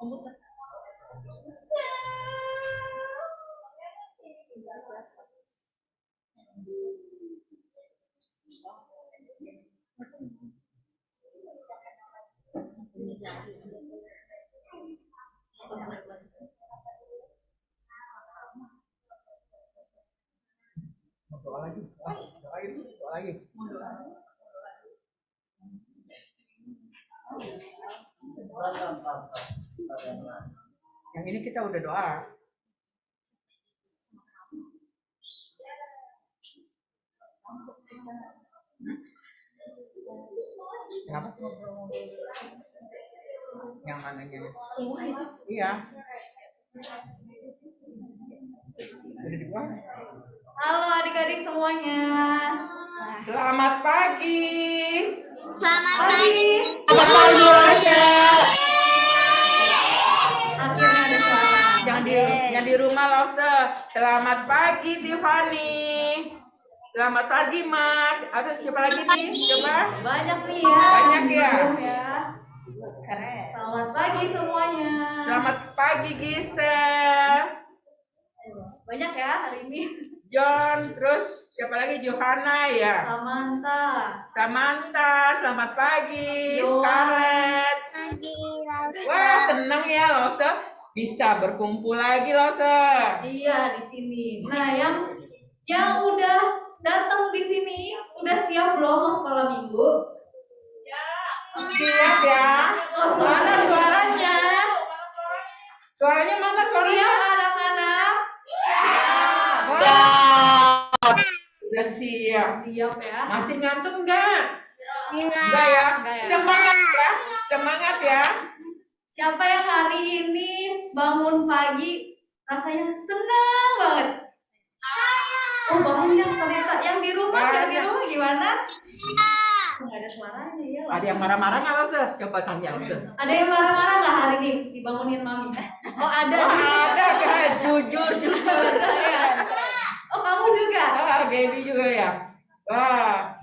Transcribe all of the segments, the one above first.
Doa lagi. Doa lagi. Yang ini kita udah doa. Kenapa? Yang mananya? Iya. Udah dibuang. Halo adik-adik semuanya. Selamat pagi. Selamat pagi. Selamat pagi, Rasya. Akhirnya ada suara. Yang di rumah, Lause. Selamat pagi, Tiffany. Selamat pagi, Mak. Ada siapa lagi nih? Coba. Banyak nih ya. Banyak ya. Keren. Selamat pagi semuanya. Selamat pagi, Gisel. Banyak ya hari ini. John, terus siapa lagi? Johanna ya. Samantha, selamat pagi. Scarlett. Pagi, Lause. Wah, senang ya, Lause. Bisa berkumpul lagi, Lause. Iya, di sini. Nah, yang udah datang di sini, udah siap belum mau sekolah minggu? Siap ya. Mana suaranya? Suaranya mana suaranya? Siap anak-anak? Wah, udah siap. Siap ya. Masih ngantuk enggak? Enggak ya? Semangat ya. Semangat ya. Siapa yang hari ini bangun pagi rasanya senang banget? Oh, banyak ternyata. Yang di rumah gimana? Nggak ada suaranya ya. Ada yang marah-marah nggak, Lause? Coba tanya, Lause. Ada yang marah-marah nggak hari ini dibangunin mami? Oh, ada. Ada kan? Jujur. Oh, kamu juga? Gaby juga ya. Wah.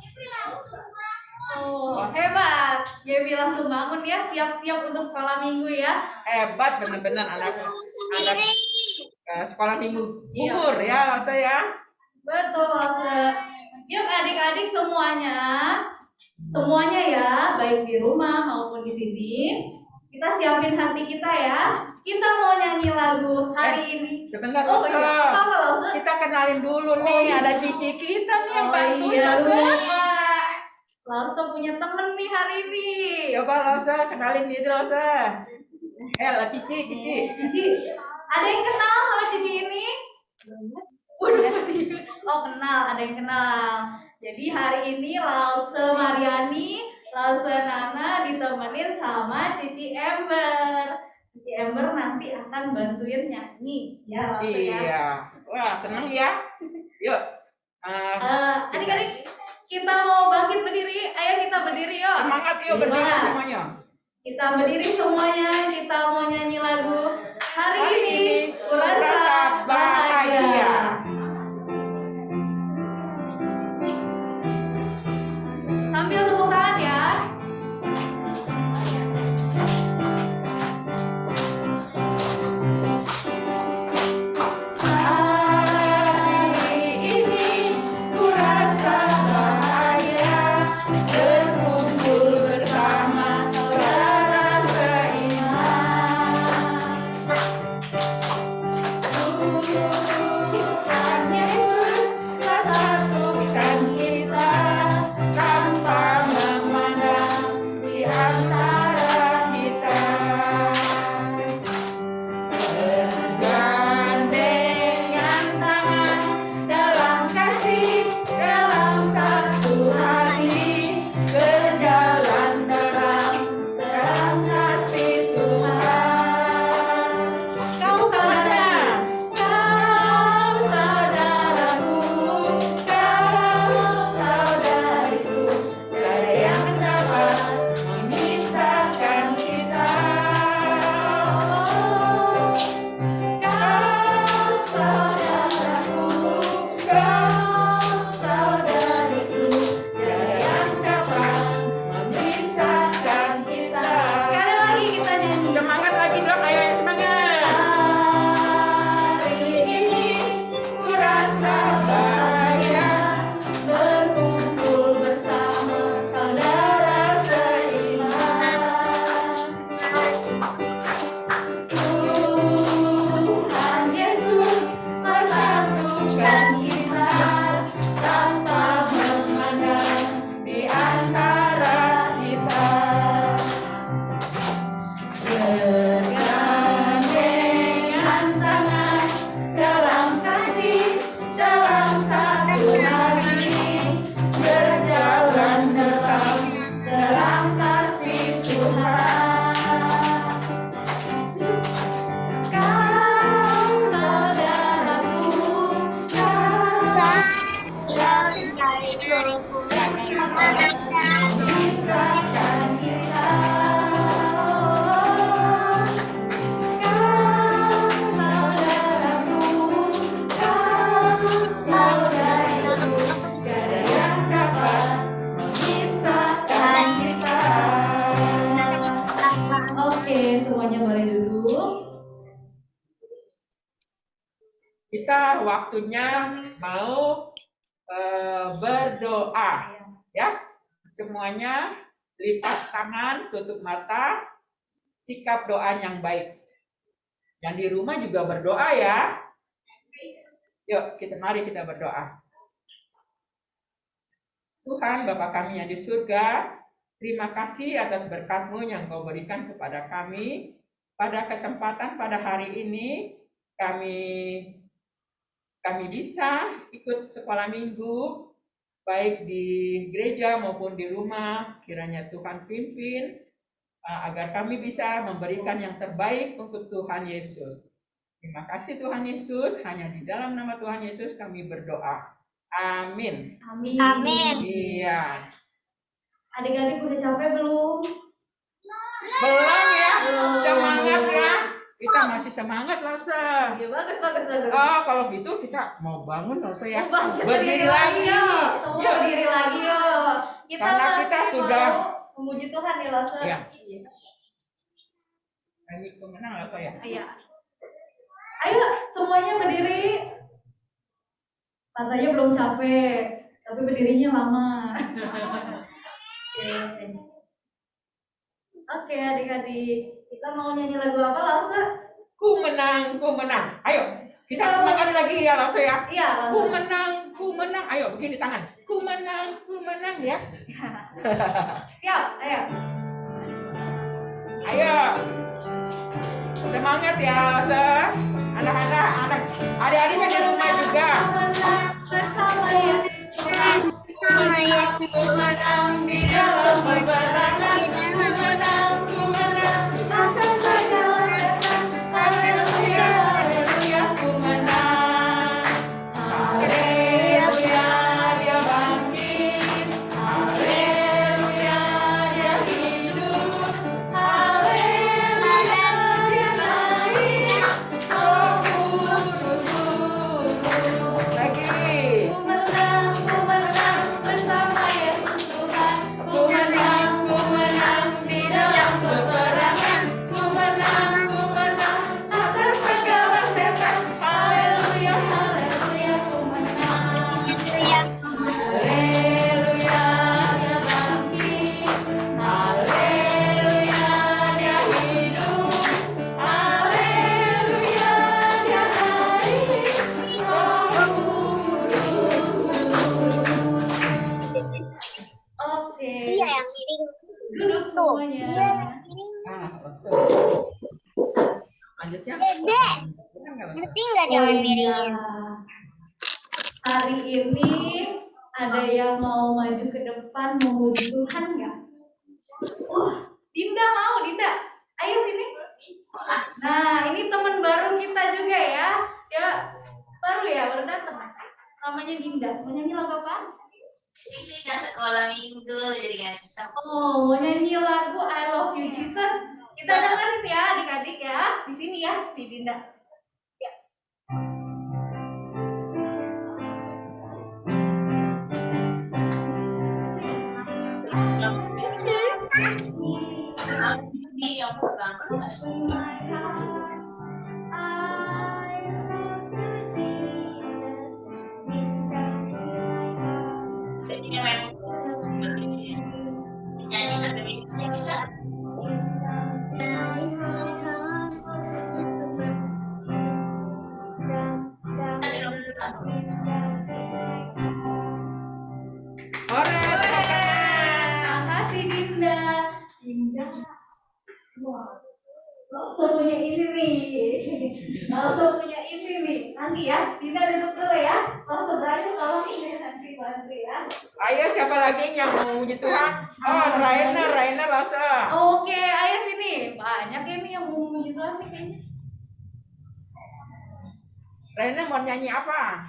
Oh, hebat. Gaby langsung bangun ya, siap-siap untuk sekolah minggu ya. Hebat benar-benar anak sekolah minggu gugur ya, Lause ya. Betul, Lause. Yuk adik-adik semuanya ya, baik di rumah maupun di sini. Kita siapin hati kita ya. Kita mau nyanyi lagu hari ini. Sebentar, Oh, Lause. iya. Apa, Lause? Kita kenalin dulu nih, ada Cici kita nih yang bantuin, iya, Lause. lupa. Lause punya temen nih hari ini. Coba, Lause, kenalin diri, Lause. Cici. Cici, ada yang kenal sama Cici ini? Oh, kenal, ada yang kenal. Jadi hari ini Lause Mariani, Lause Nana ditemenin sama Cici Ember. Cici Ember nanti akan bantuin nyanyi ya, Lause ya. Iya. Wah, seneng ya. Yuk. Adik-adik, kita mau bangkit berdiri. Ayo kita berdiri yuk. Semangat yuk berdiri semuanya. Kita berdiri semuanya, kita mau nyanyi lagu hari ini kurasa bahagia. Sambil tepuk tangan ya. Hari ini kurasa bahagia, berkumpul bersama saudara seiman. semuanya boleh duduk. Kita waktunya mau berdoa, ya. Semuanya lipat tangan, tutup mata, sikap doa yang baik. Yang di rumah juga berdoa ya. Yuk, mari kita berdoa. Tuhan Bapa kami yang di surga, terima kasih atas berkat-Mu yang Kau berikan kepada kami. Pada kesempatan pada hari ini, kami bisa ikut sekolah minggu, baik di gereja maupun di rumah. Kiranya Tuhan pimpin, agar kami bisa memberikan yang terbaik untuk Tuhan Yesus. Terima kasih Tuhan Yesus, hanya di dalam nama Tuhan Yesus kami berdoa. Amin. Amin. Amin. Iya. Adik-adik udah capek belum? Belum ya? Belum. Semangat ya. Kita masih semangat Lause. Iya, bagus. Oh, kalau gitu kita mau bangun Lause ya. Berdiri lagi yuk. Semua Yuk. berdiri lagi yuk. Kita Karena masih kita sudah mau memuji Tuhan ya, Lause. Iya. Ini kemenang Lause ya. Iya. Ayo semuanya berdiri. Katanya belum capek, tapi berdirinya lama. Oke, adik-adik, kita mau nyanyi lagu apa, Lause? Ku menang. Ayo, kita semangat lagi ya Lause ya. Iya, Ku Lause. menang. Ayo, begini tangan. Ku menang ya. Siap, ayo. Ayo. Semangat ya Lause. Anak-anak, adik-adik kan di rumah juga. Bersama Yesus Tuhan. Sama Yesus Ku menang di dalam peperangan. Ku menang atas segala setan. Haleluya, haleluya, ku menang. Haleluya, dia bangkit. Haleluya, dia hidup. Haleluya, dia naik. Oh, kudus. Lagi. Ku menang bersama Yesus Tuhan. Ku menang di dalam peperangan. Ku menang atas segala setan. Haleluya, haleluya, ku menang. Haleluya, dia bangkit. Haleluya, dia hidup. Haleluya, dia naik. Oke. Iya yang miring. Duduk Tuh. semuanya. Iya yang miring. Langsung. Lanjutnya. Dede. Benar nggak, Lause? Ngerti nggak jangan miringin? Hari ini ada yang mau maju ke depan memuji Tuhan nggak? Dinda mau, Dinda. Ayo sini. Nah, ini teman baru kita juga ya. Ya, baru datang. Namanya Dinda. Mau nyanyi lagu apa? Ini nggak sekolah minggu jadi nggak bisa. Oh, mau nyanyi lagu I Love You Jesus. Kita dengerin ya adik-adik ya. Di sini ya, di Dinda. Ya. Ini yang pertama nggak sih? Jadi memang nyanyi sampai minggunya bisa. Makasih Dinda. Dinda. Wah. Langsung punya ini nih. Nanti ya, Dinda duduk dulu ya. Langsung berakhir kalau ini nanti bantu ya. Ayo siapa lagi yang mau memuji Tuhan? Oh, Raina Lause. Oke, ayo sini. Banyak ini yang mau memuji Tuhan nih kayaknya. Raina mau nyanyi apa?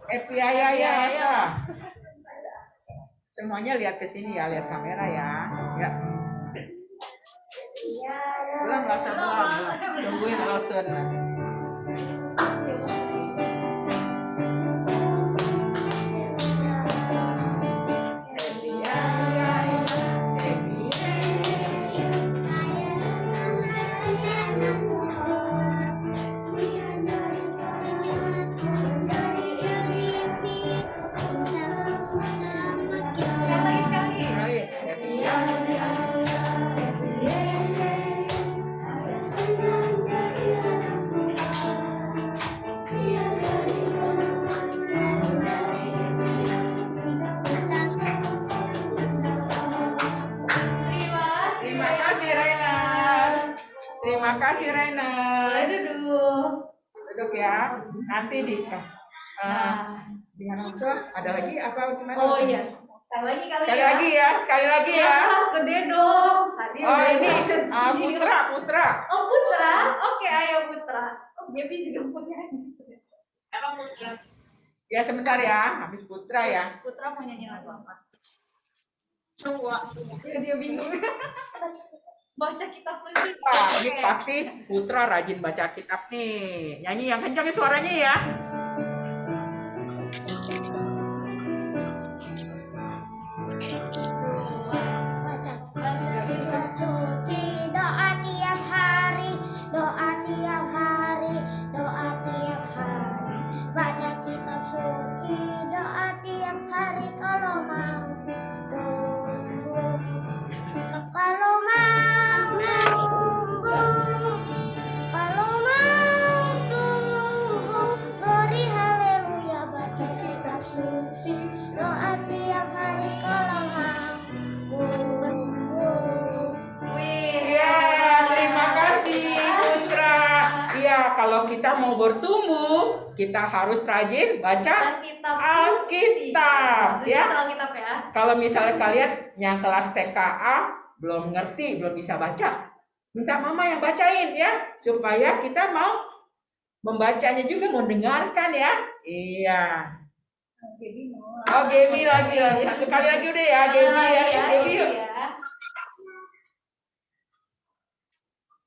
Happy ya. Semuanya lihat ke sini ya, lihat kamera ya. Ya. Belum Lause. Tungguin Lause. Terima kasih Boleh Rainer. duduk. Duduk ya. Nanti di Nah. gimana Maksud? Ada lagi apa gimana? Oh iya. Sekali lagi kali Sekali ya. lagi ya, sekali lagi Yang ya. kelas gede dong. Tadi Oh udah ini kecil. Putra. Oh Putra. Oke, ayo Putra. Oh, Gaby juga punya. Emang Putra? Ya sebentar ya, habis Putra ya. Putra mau nyanyi lagu apa? Cowok. Ya dia bingung. Baca kitab suci. Wah, ini Oke. pasti Putra rajin baca kitab nih. Nyanyi yang kencang suaranya ya. Baca kitab suci, doa tiap hari, doa tiap hari, doa tiap hari. Baca kitab suci, doa tiap hari kalau mau tumbuh. Kalau mau tumbuh, kalau mau tumbuh, glory haleluya. Baca kitab suci, doa tiap hari kalau mau tumbuh. Wih. Ya, terima kasih Putra. Iya, kalau kita mau bertumbuh, kita harus rajin baca Kitab Alkitab, ya. Alkitab ya. Kalau misalnya kalian yang kelas TKA belum ngerti, belum bisa baca, minta mama yang bacain ya, supaya kita mau membacanya juga, mau dengarkan ya. Iya. Gaby mau. Oh, Gaby lagi. Satu kali lagi udah ya, Gaby ya. Iya, Gaby yuk. ya.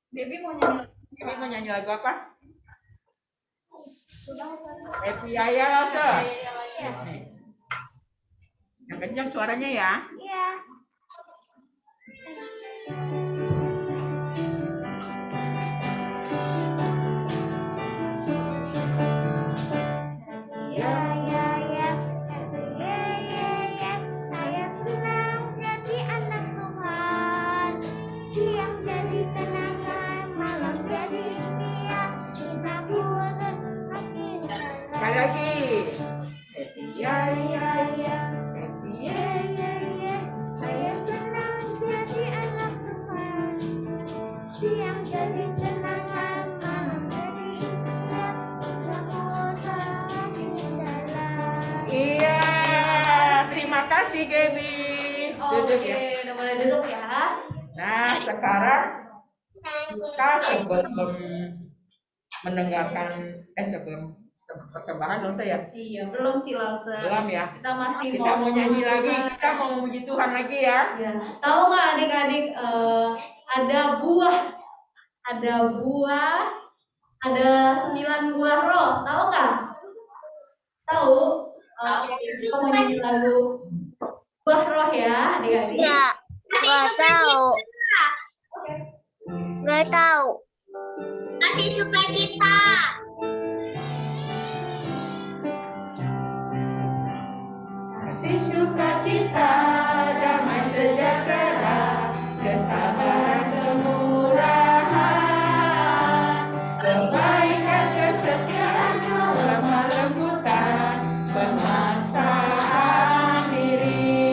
Gaby mau nyanyi. Gaby mau nyanyi lagu apa? Happy Yaya Lause. Iya. Yang kencang suaranya ya. Iya. Ya, ya, ya, saya senang jadi anak Tuhan. Siang jadi kenangan, malam jadi impian. Cintaku semakin Sekali lagi. Happy Yaya. Happy ya, saya senang jadi anak Tuhan. Siang jadi kenangan, malam jadi impian. Cintaku semakin dalam. Iya. Terima kasih Gaby. Duduk Oke, ya. udah boleh duduk ya. Nah, sekarang kita sebelum mendengarkan sebelum persembahan dong saya. Iya, belum sih Lause. Belum ya. Kita masih Kita mau nyanyi lagi, kita mau memuji Tuhan lagi ya. Ya. Tahu nggak adik-adik ada buah, ada 9 buah roh. Tahu nggak? Tahu? Kita mau nyanyi lagu buah roh ya, adik-adik. Nggak tahu. Oke. Nggak tahu. Kasih sukacita. Kasih sukacita, damai sejahtera, kesabaran, kemurahan, kebaikan, kesetiaan, kelemah lembutan, penguasaan diri.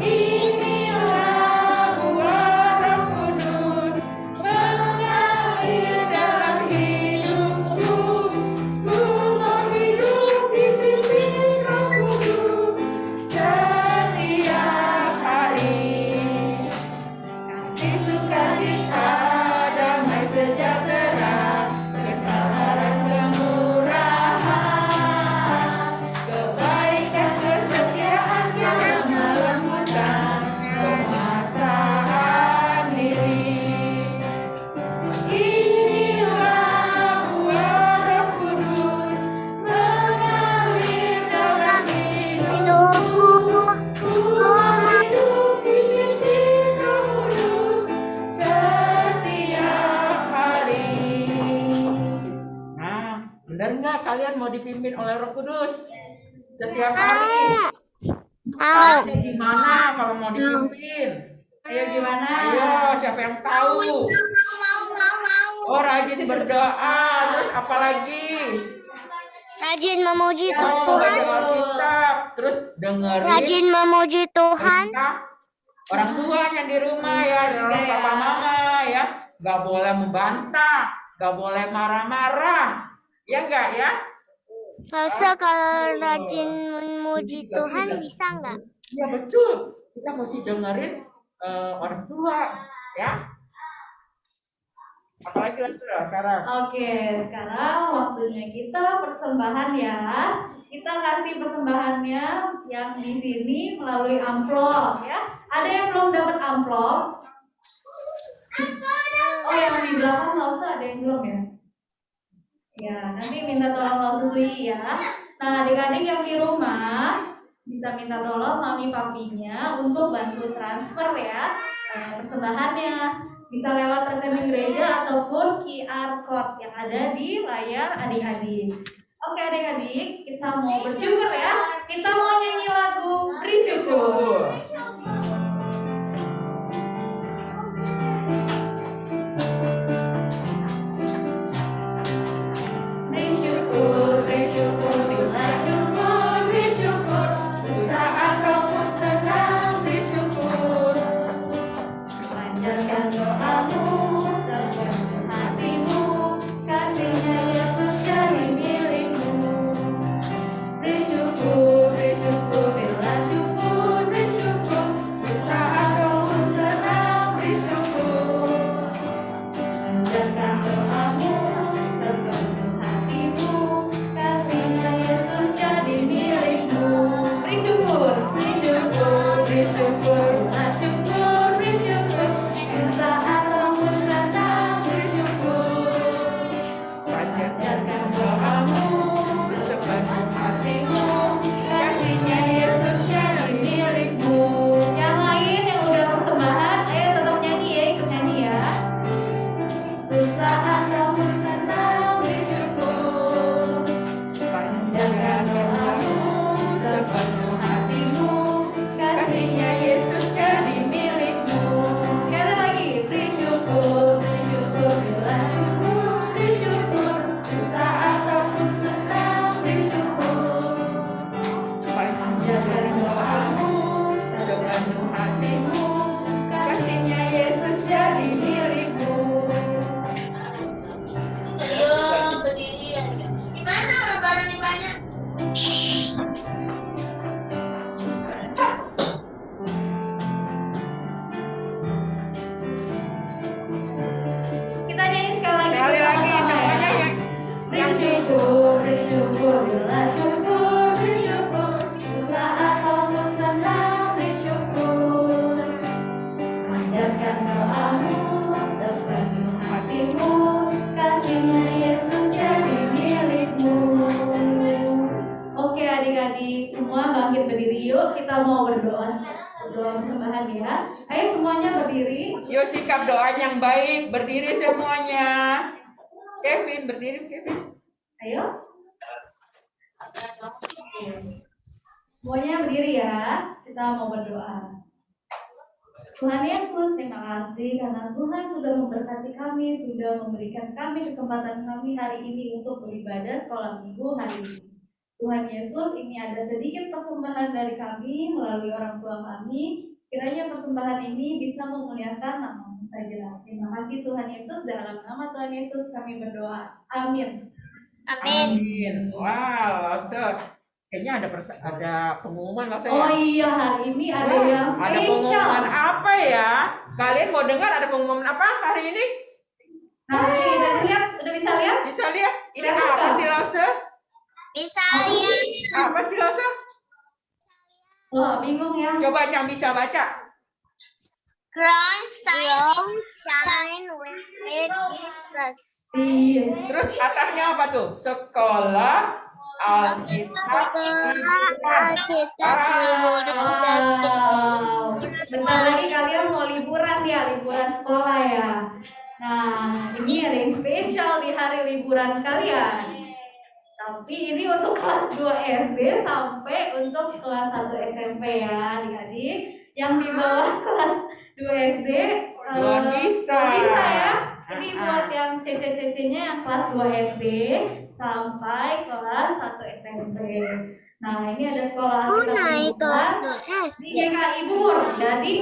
Inilah buah Roh Kudus mengalir dalam hidupku. Ku mau hidup dipimpin Roh Kudus setiap hari. Kasih sukacita, damai sejahtera, kesabaran, kemurahan, kebaikan, kesetiaan, kelemah lembutan, penguasaan diri. Inilah buah Roh Kudus mengalir dalam hidupku. Ku mau hidup dipimpin Roh Kudus setiap hari. Nah, benar nggak kalian mau dipimpin oleh Roh Kudus setiap hari? Tahu. Di mana kalau mau dipimpin? Ayo gimana? Ayo, siapa yang tahu? Mau. Oh, rajin berdoa, terus apa lagi? Rajin memuji Oh, Tuhan. baca Alkitab, terus dengerin Rajin memuji Tuhan. perintah orang tuanya di rumah ya, orang papa mama ya. nggak boleh membantah, nggak boleh marah-marah. Ya enggak ya? Masa kalau rajin memuji Tuhan bisa nggak? Iya betul. Kita mesti dengerin orang tua, ya. Apalagi sekarang. Oke, sekarang waktunya kita persembahan ya. Kita kasih persembahannya yang di sini melalui amplop ya. Ada yang belum dapat amplop? Oh, yang di belakang Lausa ada yang belum ya? Ya, nanti minta tolong Laususui ya. Nah, adik-adik yang di rumah bisa minta tolong mami papinya untuk bantu transfer ya persembahannya. Bisa lewat rekening gereja ataupun QR code yang ada di layar adik-adik. Oke adik-adik, kita mau bersyukur ya. Kita mau nyanyi lagu bersyukur. Bersyukur, bersyukur, bila syukur, bersyukur. Susah ataupun senang, bersyukur. Panjatkan doamu sepenuh hatimu, kasihnya Yesus jadi milikmu. Bersyukur, bersyukur, bila syukur, bersyukur. Susah ataupun senang, bersyukur. Panjatkan doamu sepenuh hatimu, kasihnya Yesus jadi milikmu. Bersyukur, bersyukur, bersyukur, bila syukur, bersyukur. Susah ataupun senang, bersyukur. Panjatkan doamu sepenuh hatimu, kasihnya Yesus jadi milikmu. Yang lain yang udah persembahan, ayo tetap nyanyi ya, ikut nyanyi ya. Susah ataupun senang, bersyukur. Panjatkan doamu sepenuh hatimu, kasihnya Yesus jadi milikmu. Sekali lagi, bersyukur, bersyukur, bila syukur, bersyukur. Susah ataupun senang, bersyukur. Panjatkan doamu sepenuh hatimu, kasihnya Yesus jadi milikmu. Ayo berdiri aja. Gimana rebahan yang banyak? Kita nyanyi sekali lagi. Sekali lagi bersama-sama semuanya ya. yang Bersyukur, bersyukur, bila syukur, bersyukur. Susah ataupun senang, bersyukur. Panjatkan doamu sepenuh hatimu, kasihnya Yesus jadi milikmu. Oke adik-adik, semua bangkit berdiri yuk. Kita mau berdoa. Berdoa persembahan ya. Ayo semuanya berdiri. Yuk sikap doa yang baik, berdiri semuanya. Kevin, berdiri Kevin. Ayo. Semuanya berdiri ya. Kita mau berdoa. Tuhan Yesus, terima kasih karena Tuhan sudah memberkati kami, sudah memberikan kami kesempatan kami hari ini untuk beribadah sekolah minggu hari ini. Tuhan Yesus, ini ada sedikit persembahan dari kami melalui orang tua kami. Kiranya persembahan ini bisa memuliakan nama-Mu saja. Terima kasih Tuhan Yesus, dalam nama Tuhan Yesus kami berdoa. Amin. Amin. Amin. Wow, kayaknya ada pengumuman lah Oh saya. iya, hari ini ada yang Ada pengumuman spesial. apa ya? Kalian mau dengar ada pengumuman apa hari ini? Nah, ini udah bisa lihat? Bisa lihat? Ini Lihat apa nggak? sih Lause? Bisa lihat. Apa sih Lause? Wah, bingung ya. Coba yang bisa baca. Ground shine with Jesus. Iya. Terus atasnya apa tuh? Sekolah Alkitab Alkitab liburan. Wow. Bentar lagi kalian mau liburan ya, liburan sekolah ya. Nah, ini ada yang spesial di hari liburan kalian. Tapi ini untuk kelas 2 SD sampai untuk kelas 1 SMP ya, adik-adik. Yang di bawah kelas 2 SD Belum bisa. belum bisa ya. Ini buat yang CC-CC-nya yang kelas 2 SD sampai kelas 1 SMP. Nah, ini ada sekolah Aku Alkitab naik kelas Liburan 2 di SD. GKI Bubur. Jadi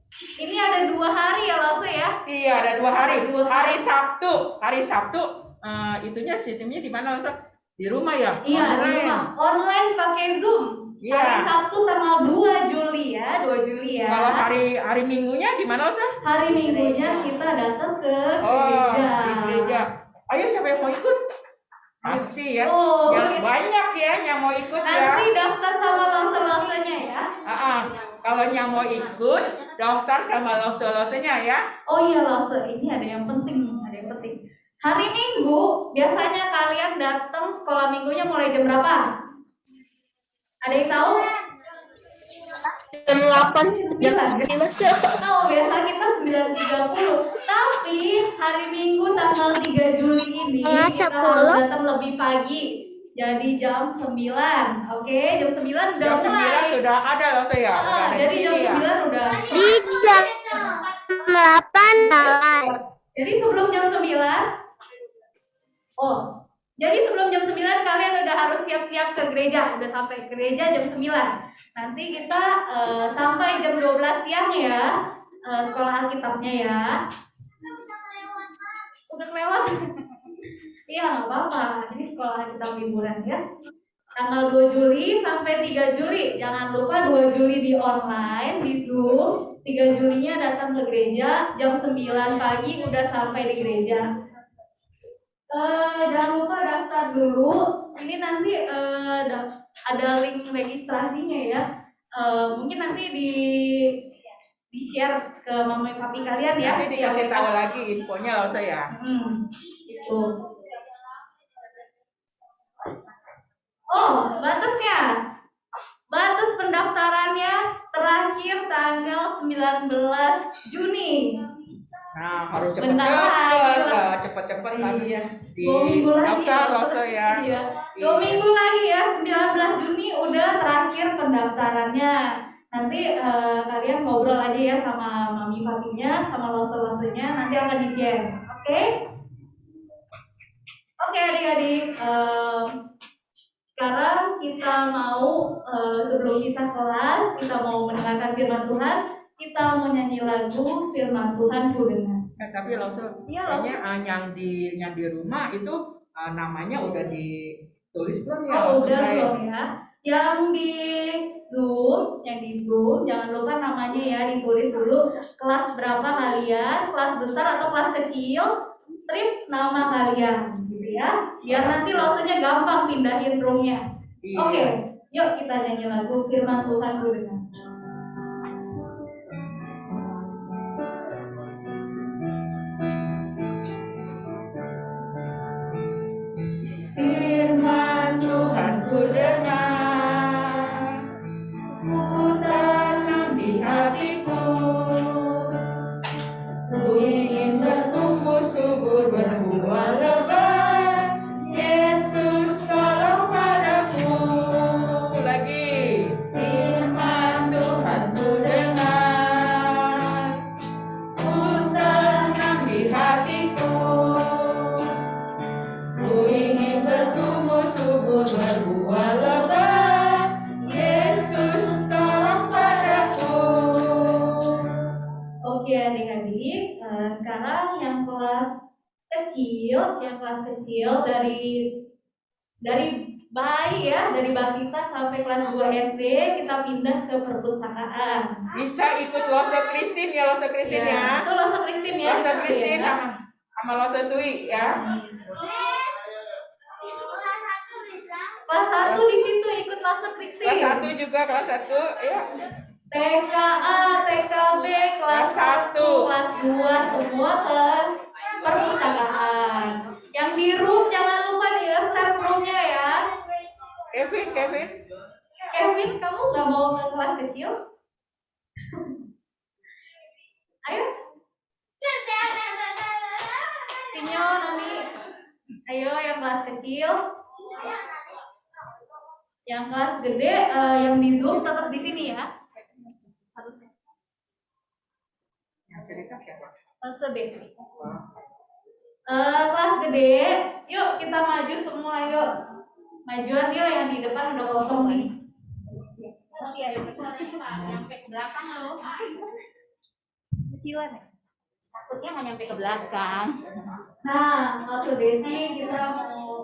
Ini ada 2 hari ya Lause ya? Iya, ada 2 hari. Ada 2 hari. Hari Sabtu, itunya sistemnya di mana Lause? Di rumah ya? Iya, di Online. rumah. Online pakai Zoom. Iya. Hari Sabtu tanggal 2 Juli ya, 2 Juli ya. Kalau hari Minggunya di mana Lause? Hari Minggunya kita datang ke Oh, gereja. di gereja. Ayo siapa yang mau ikut? Pasti ya. Oh, Yang ini. banyak ya yang mau ikut ya. Nanti daftar sama lause-lausenya ya. Kalau yang mau ikut, daftar sama lause-lausenya ya. Oh iya lause, ini ada yang penting nih, ada yang penting. Hari Minggu biasanya kalian datang sekolah minggunya mulai jam berapa? Ada yang tahu? Jam 8 9. Oh, biasa kita 9.30. Tapi hari Minggu tanggal 3 Juli ini Tengah kita 10. harus datang lebih pagi. Jadi jam 9. Oke, jam 9 udah Jam 9 mulai. sudah ada loh saya. Udah ada Jadi di jam sini ya. 9 udah. di jam 8 jalan. Jadi sebelum jam 9. Oh, jadi sebelum jam 9 kalian udah harus siap-siap ke gereja. Udah sampai ke gereja jam 9. Nanti kita sampai jam 12 siang ya. Sekolah Alkitabnya ya. Udah kelewat. Iya, nggak apa-apa. Ini sekolah Alkitab liburan ya. Tanggal 2 Juli sampai 3 Juli. Jangan lupa 2 Juli di online, di Zoom. 3 Julinya datang ke gereja. Jam 9 pagi udah sampai di gereja. Jangan lupa daftar dulu. Ini nanti ada link registrasinya ya. Mungkin nanti di share ke mama papi kalian ya. Nanti dikasih tahu lagi infonya loh saya. Gitu. Oh, batasnya. Batas pendaftarannya terakhir tanggal 19 Juni. Nah, harus Bentar lagi lah. cepet-cepet Iya. di 2 minggu lagi daftar ya. loh saya. Iya. 2 minggu lagi ya, 19 Juni udah terakhir pendaftarannya. Nanti kalian ngobrol aja ya sama mami papinya, sama lose-losenya, nanti akan di-share. Oke? Oke adik-adik, sekarang kita mau sebelum pisah kelas, kita mau mendengarkan firman Tuhan, kita mau nyanyi lagu firman Tuhan ku dengar. Tapi loh Iya, kayaknya yang di rumah itu namanya udah ditulis belum ya? Oh, udah Saya? belum ya? Yang di Zoom, jangan lupa namanya ya, ditulis dulu kelas berapa kalian, kelas besar atau kelas kecil, strip nama kalian, gitu ya. Biar nanti losenya gampang pindahin roomnya. Iya. Oke, yuk kita nyanyi lagu firman Tuhan ku dengar. Firman Tuhan ku dengar, ku tanam di hatiku, ku ingin bertumbuh subur berbuah lebat. Yesus tolong padaku. Lagi. Firman Tuhan ku dengar, ku tanam di hatiku, ku ingin bertumbuh subur berbuah lebat. Yesus tolong padaku. Oke adik-adik, sekarang yang kelas kecil dari bayi ya, dari balita sampai kelas 2 SD kita pindah ke perpustakaan. Bisa ikut Lose Kristin ya, Lose Kristin ya. Itu Lose Kristin ya. Lose Kristin Ya. sama Lose Sui ya. Kelas 1 di situ ikut Lose Kristin. Kelas 1 juga, kelas 1 ya. TKA, TKB, kelas Kelas 1. 1, kelas 2 semua ke perpustakaan. Yang di room jangan lupa di save roomnya ya. Kevin. Kevin, kamu nggak mau ke kelas kecil? Ayo. Sinyo, Nami. Ayo yang kelas kecil. Yang kelas gede, yang di Zoom tetap di sini ya. Harusnya. Yang cerita siapa? Lose Betri. Kelas gede, yuk kita maju semua yuk. Majuan yuk, yang di depan udah kosong nih. Masih ada nyampe belakang loh. kecilan ya. Takutnya nggak nyampe ke belakang. Nah, Laus Betty kita mau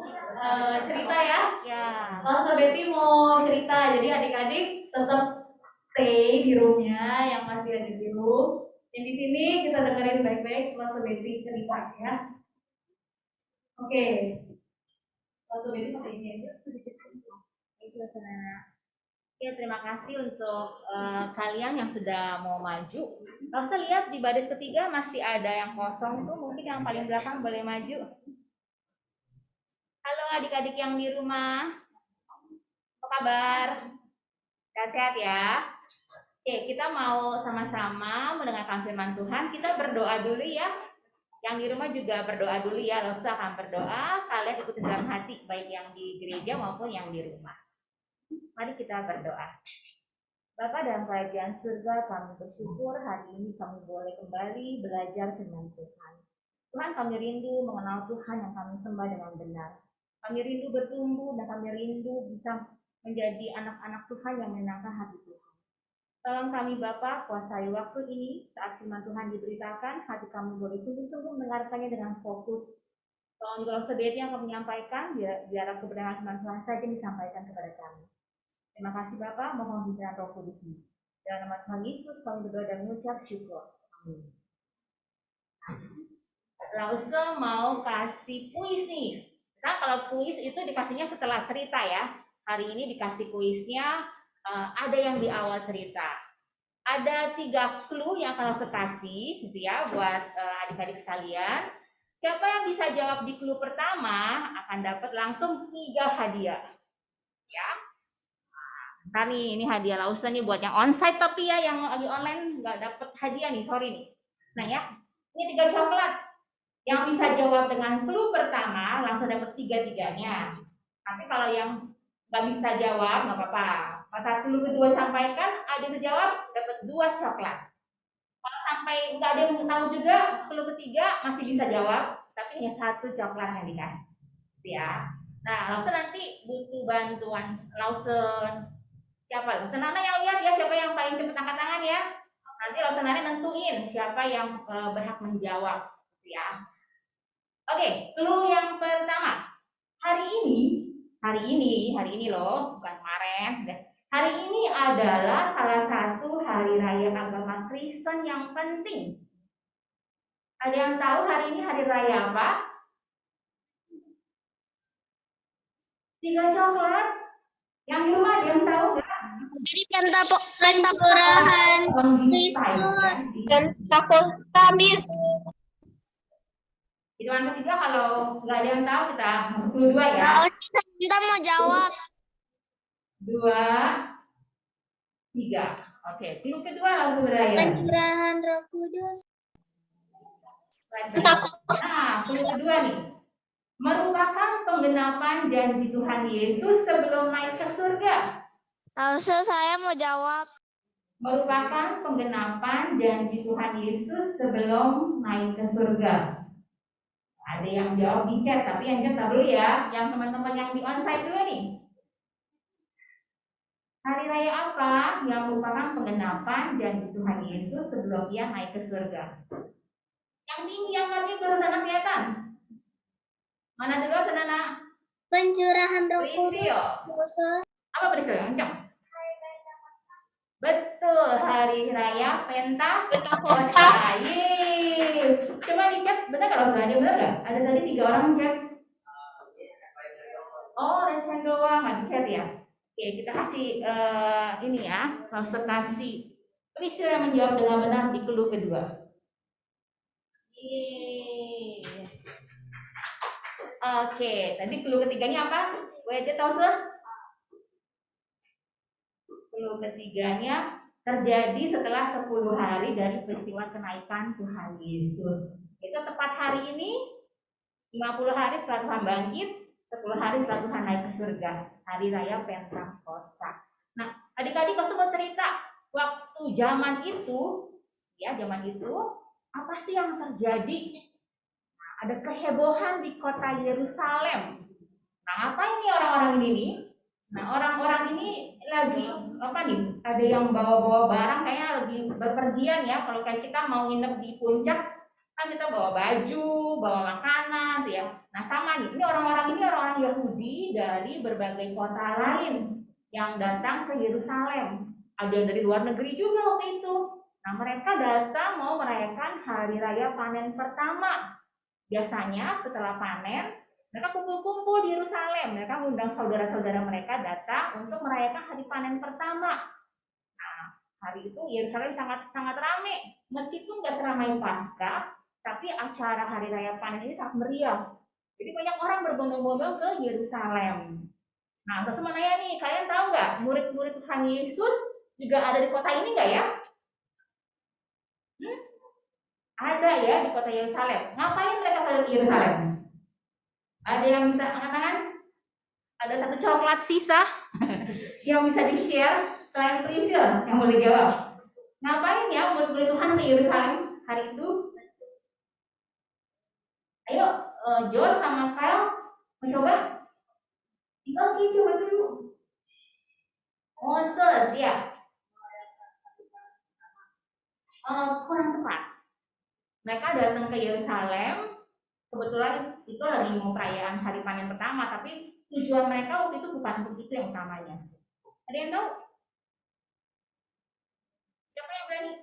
cerita ya. Ya. Laus Betty mau cerita, jadi adik-adik tetap stay di roomnya yang masih ada di room. Yang di sini kita dengerin baik-baik Laus Betty cerita ya. Oke. Laus Betty pakai ini aja. Itu Senana. Ya, terima kasih untuk kalian yang sudah mau maju. Kalau saya lihat di baris ketiga masih ada yang kosong tuh, mungkin yang paling belakang boleh maju. Halo adik-adik yang di rumah, apa kabar? Sehat-sehat ya. Oke, kita mau sama-sama mendengarkan firman Tuhan. Kita berdoa dulu ya. Yang di rumah juga berdoa dulu ya. Lalu akan berdoa. Kalian ikutin dalam hati, baik yang di gereja maupun yang di rumah. Mari kita berdoa. Bapa dalam kerajaan surga, kami bersyukur hari ini kami boleh kembali belajar firman Tuhan. Tuhan, kami rindu mengenal Tuhan yang kami sembah dengan benar. Kami rindu bertumbuh dan kami rindu bisa menjadi anak-anak Tuhan yang menyenangkan hati Tuhan. Tolong kami Bapa, kuasai waktu ini saat firman Tuhan diberitakan, hati kami boleh sungguh-sungguh mendengarkannya dengan fokus. Tolong juga sebaiknya yang kami menyampaikan, biar kebenaran firman Tuhan saja disampaikan kepada kami. Terima kasih Bapak, mohon bimbingan Roh Kudus. Dalam nama Tuhan Yesus kami berdoa dan mengucap syukur. Amin. Lause mau kasih kuis nih. Misalnya kalau kuis itu dikasihnya setelah cerita ya. Hari ini dikasih kuisnya ada yang di awal cerita. Ada 3 clue yang akan Lause kasih gitu ya buat adik-adik sekalian. Siapa yang bisa jawab di clue pertama akan dapat langsung 3 hadiah. Ya. Nah, ini hadiah Lause nih buat yang onsite, tapi ya yang lagi online nggak dapet hadiah nih, sorry nih. Nah ya, ini 3 coklat. Yang bisa jawab dengan clue pertama langsung dapat 3-tiganya. Tapi kalau yang nggak bisa jawab nggak apa-apa. Pas saat clue kedua sampaikan, ada yang jawab dapat 2 coklat. Kalau sampai nggak ada yang tahu juga, clue ketiga masih bisa jawab, tapi hanya 1 coklat yang dikasih. Ya. Nah, Lause nanti butuh bantuan Lause. Siapa? Lause Nana yang lihat ya siapa yang paling cepat angkat tangan ya. Nanti Lause Nana nentuin siapa yang berhak menjawab, ya. Oke, clue yang pertama. Hari ini loh, bukan kemarin. Hari ini adalah salah satu hari raya agama Kristen yang penting. Ada yang tahu hari ini hari raya apa? 3 coklat. Yang di rumah ada yang tahu nggak? Jadi pencurahan Kristus dan takut Kamis. Hitungan ketiga kalau nggak ada yang tahu kita masuk clue 2 ya. Kita mau jawab. 2, 3. Oke, clue kedua langsung beraya. Pencurahan Roh Kudus. Nah, clue kedua nih. Merupakan penggenapan janji Tuhan Yesus sebelum naik ke surga. Langsung saya mau jawab. Merupakan penggenapan janji Tuhan Yesus sebelum naik ke surga. Ada yang jawab di chat, tapi yang chat dulu ya. Yang teman-teman yang di onsite dulu nih. Hari raya apa yang merupakan penggenapan janji Tuhan Yesus sebelum Ia naik ke surga? Yang tinggi yang nanti belum sana kelihatan. Mana dulu Senana? Pencurahan Roh Priscil. Kudus. Apa Priscil? Kencang. Betul, hari raya Pentakosta. Yeay. Coba dicek, benar kalau sengaja benar nggak? Ada tadi 3 orang cek. Oh, respon doang, nggak di chat ya? Oke, kita kasih ini ya, langsung kasih Priscil yang menjawab dengan benar di clue kedua. Yeay. Oke, tadi clue ketiganya apa? WJ tahu sih? Clue ketiganya terjadi setelah 10 hari dari peristiwa kenaikan Tuhan Yesus. Itu tepat hari ini, 50 hari setelah Tuhan bangkit, 10 hari setelah Tuhan naik ke surga. Hari raya Pentakosta. Nah, adik-adik kalau semua cerita, waktu zaman itu, apa sih yang terjadi? Ada kehebohan di kota Yerusalem. Nah, apa ini orang-orang ini nih? Nah, orang-orang ini lagi apa nih? Ada yang bawa-bawa barang kayaknya lagi berpergian ya. Kalau kayak kita mau nginep di puncak, kan kita bawa baju, bawa makanan, tuh ya. Nah, sama nih. Ini orang-orang Yahudi dari berbagai kota lain yang datang ke Yerusalem. Ada yang dari luar negeri juga waktu itu. Nah, mereka datang mau merayakan hari raya panen pertama. Biasanya setelah panen, mereka kumpul-kumpul di Yerusalem. Mereka mengundang saudara-saudara mereka datang untuk merayakan hari panen pertama. Nah, hari itu Yerusalem sangat ramai. Meskipun nggak seramai Paskah, tapi acara hari raya panen ini sangat meriah. Jadi banyak orang berbondong-bondong ke Yerusalem. Nah, terus mau nanya nih, kalian tahu nggak murid-murid Tuhan Yesus juga ada di kota ini nggak ya? Ada ya di kota Yerusalem. Ngapain mereka pada di Yerusalem? Ada yang bisa angkat tangan? Ada satu coklat sisa yang bisa di-share selain Priscil yang boleh jawab. Ngapain ya murid-murid Tuhan di Yerusalem hari itu? Ayo, Josh sama Kyle mencoba. Oke, coba dulu. Moses, ya. Kurang tepat. Mereka datang ke Yerusalem. Kebetulan itu lagi mau perayaan hari panen pertama, tapi tujuan mereka waktu itu bukan untuk itu yang utamanya. Ada yang tahu? Siapa yang berani?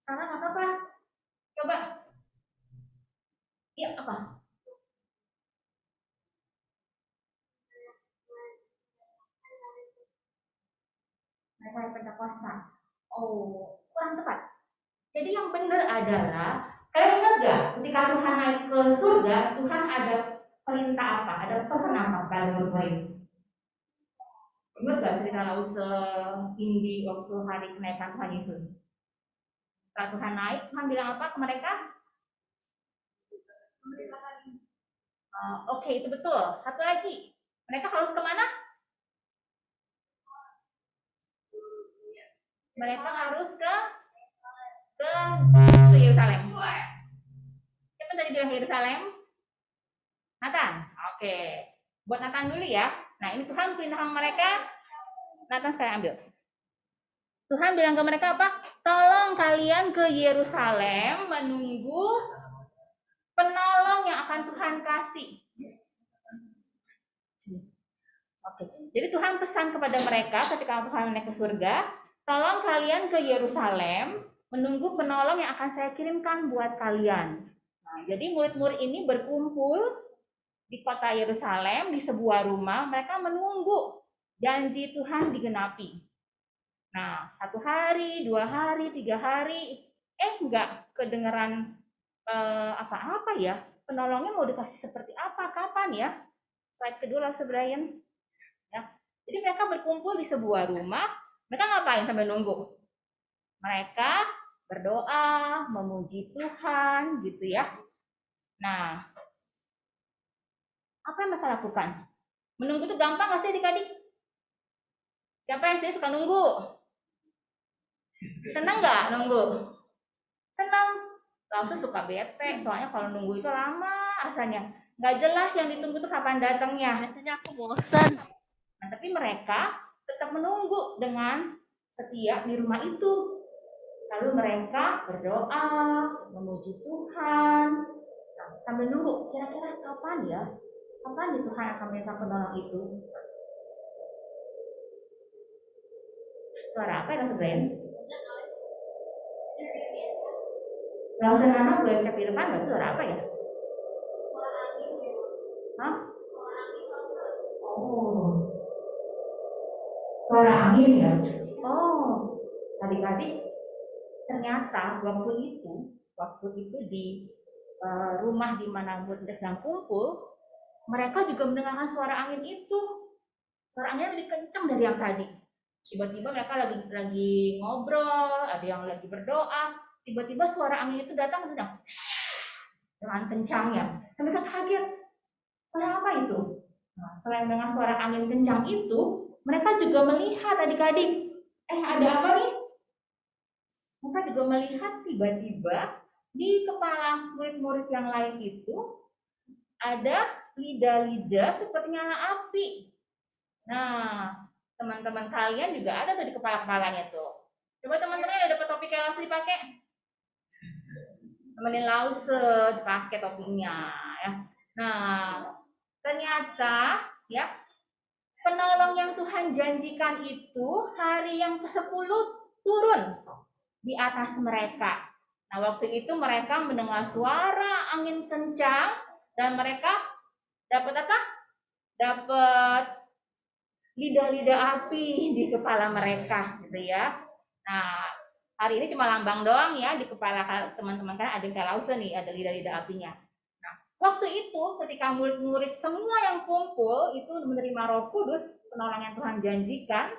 Sarah nggak apa-apa. Coba. Iya apa? Mereka yang Pentakosta. Oh, kurang tepat. Jadi yang benar adalah, kalian ingat gak ketika Tuhan naik ke surga, Tuhan ada perintah apa? Ada pesan apa pada murid-murid? Ingat gak cerita Lause Indi waktu hari kenaikan Tuhan Yesus? Setelah Tuhan naik, Tuhan bilang apa ke mereka? Oke, itu betul. Satu lagi, mereka harus kemana? Mereka harus ke Yerusalem. Siapa tadi bilang Yerusalem? Nathan. Oke. Buat Nathan dulu ya. Nah, ini Tuhan perintah mereka. Nathan saya ambil. Tuhan bilang ke mereka apa? Tolong kalian ke Yerusalem menunggu penolong yang akan Tuhan kasih. Oke. Jadi Tuhan pesan kepada mereka ketika Tuhan naik ke surga, tolong kalian ke Yerusalem menunggu penolong yang akan saya kirimkan buat kalian. Nah, jadi murid-murid ini berkumpul di kota Yerusalem di sebuah rumah, mereka menunggu janji Tuhan digenapi. Nah, 1 hari, 2 hari, 3 hari, enggak kedengeran apa-apa ya. Penolongnya mau dikasih seperti apa, kapan ya? Slide kedua lah Brian. Ya. Jadi mereka berkumpul di sebuah rumah, mereka ngapain sambil nunggu? Mereka berdoa, memuji Tuhan, gitu ya. Nah, apa yang mereka lakukan? Menunggu itu gampang nggak sih adik-adik? Siapa yang sih suka nunggu? Senang nggak nunggu? Senang. Langsung suka bete, soalnya kalau nunggu itu lama rasanya. Nggak jelas yang ditunggu itu kapan datangnya. Katanya aku bosan. Nah, tapi mereka tetap menunggu dengan setia di rumah itu. Lalu mereka berdoa, memuji Tuhan, sambil nunggu, kira-kira kapan ya? Kapan ya Tuhan akan minta penolong itu? Suara apa yang sebenarnya? Kalau Nana gue cek di depan, berarti suara apa ya? Hah? Oh, suara angin ya? Oh, adik-adik, ternyata waktu itu di rumah di mana murid sedang kumpul, mereka juga mendengarkan suara angin itu. Suara angin lebih kencang dari yang tadi. Tiba-tiba mereka lagi ngobrol, ada yang lagi berdoa, tiba-tiba suara angin itu datang dengan kencangnya. Dan mereka kaget. Suara apa itu? Nah, selain dengan suara angin kencang itu, mereka juga melihat adik-adik. Ada apa nih? Mereka juga melihat tiba-tiba di kepala murid-murid yang lain itu ada lidah-lidah seperti nyala api. Nah, teman-teman kalian juga ada tuh di kepala-kepalanya tuh. Coba teman-teman ada dapat topik yang langsung dipakai? Temenin Lause dipakai topinya ya. Nah, ternyata ya penolong yang Tuhan janjikan itu hari yang ke-10 turun di atas mereka. Nah, waktu itu mereka mendengar suara angin kencang dan mereka dapat apa? Dapat lidah-lidah api di kepala mereka gitu ya. Nah, hari ini cuma lambang doang ya, di kepala teman-teman kan ada yang Lause nih, ada lidah-lidah apinya. Nah, waktu itu ketika murid-murid semua yang kumpul itu menerima Roh Kudus, penolong yang Tuhan janjikan,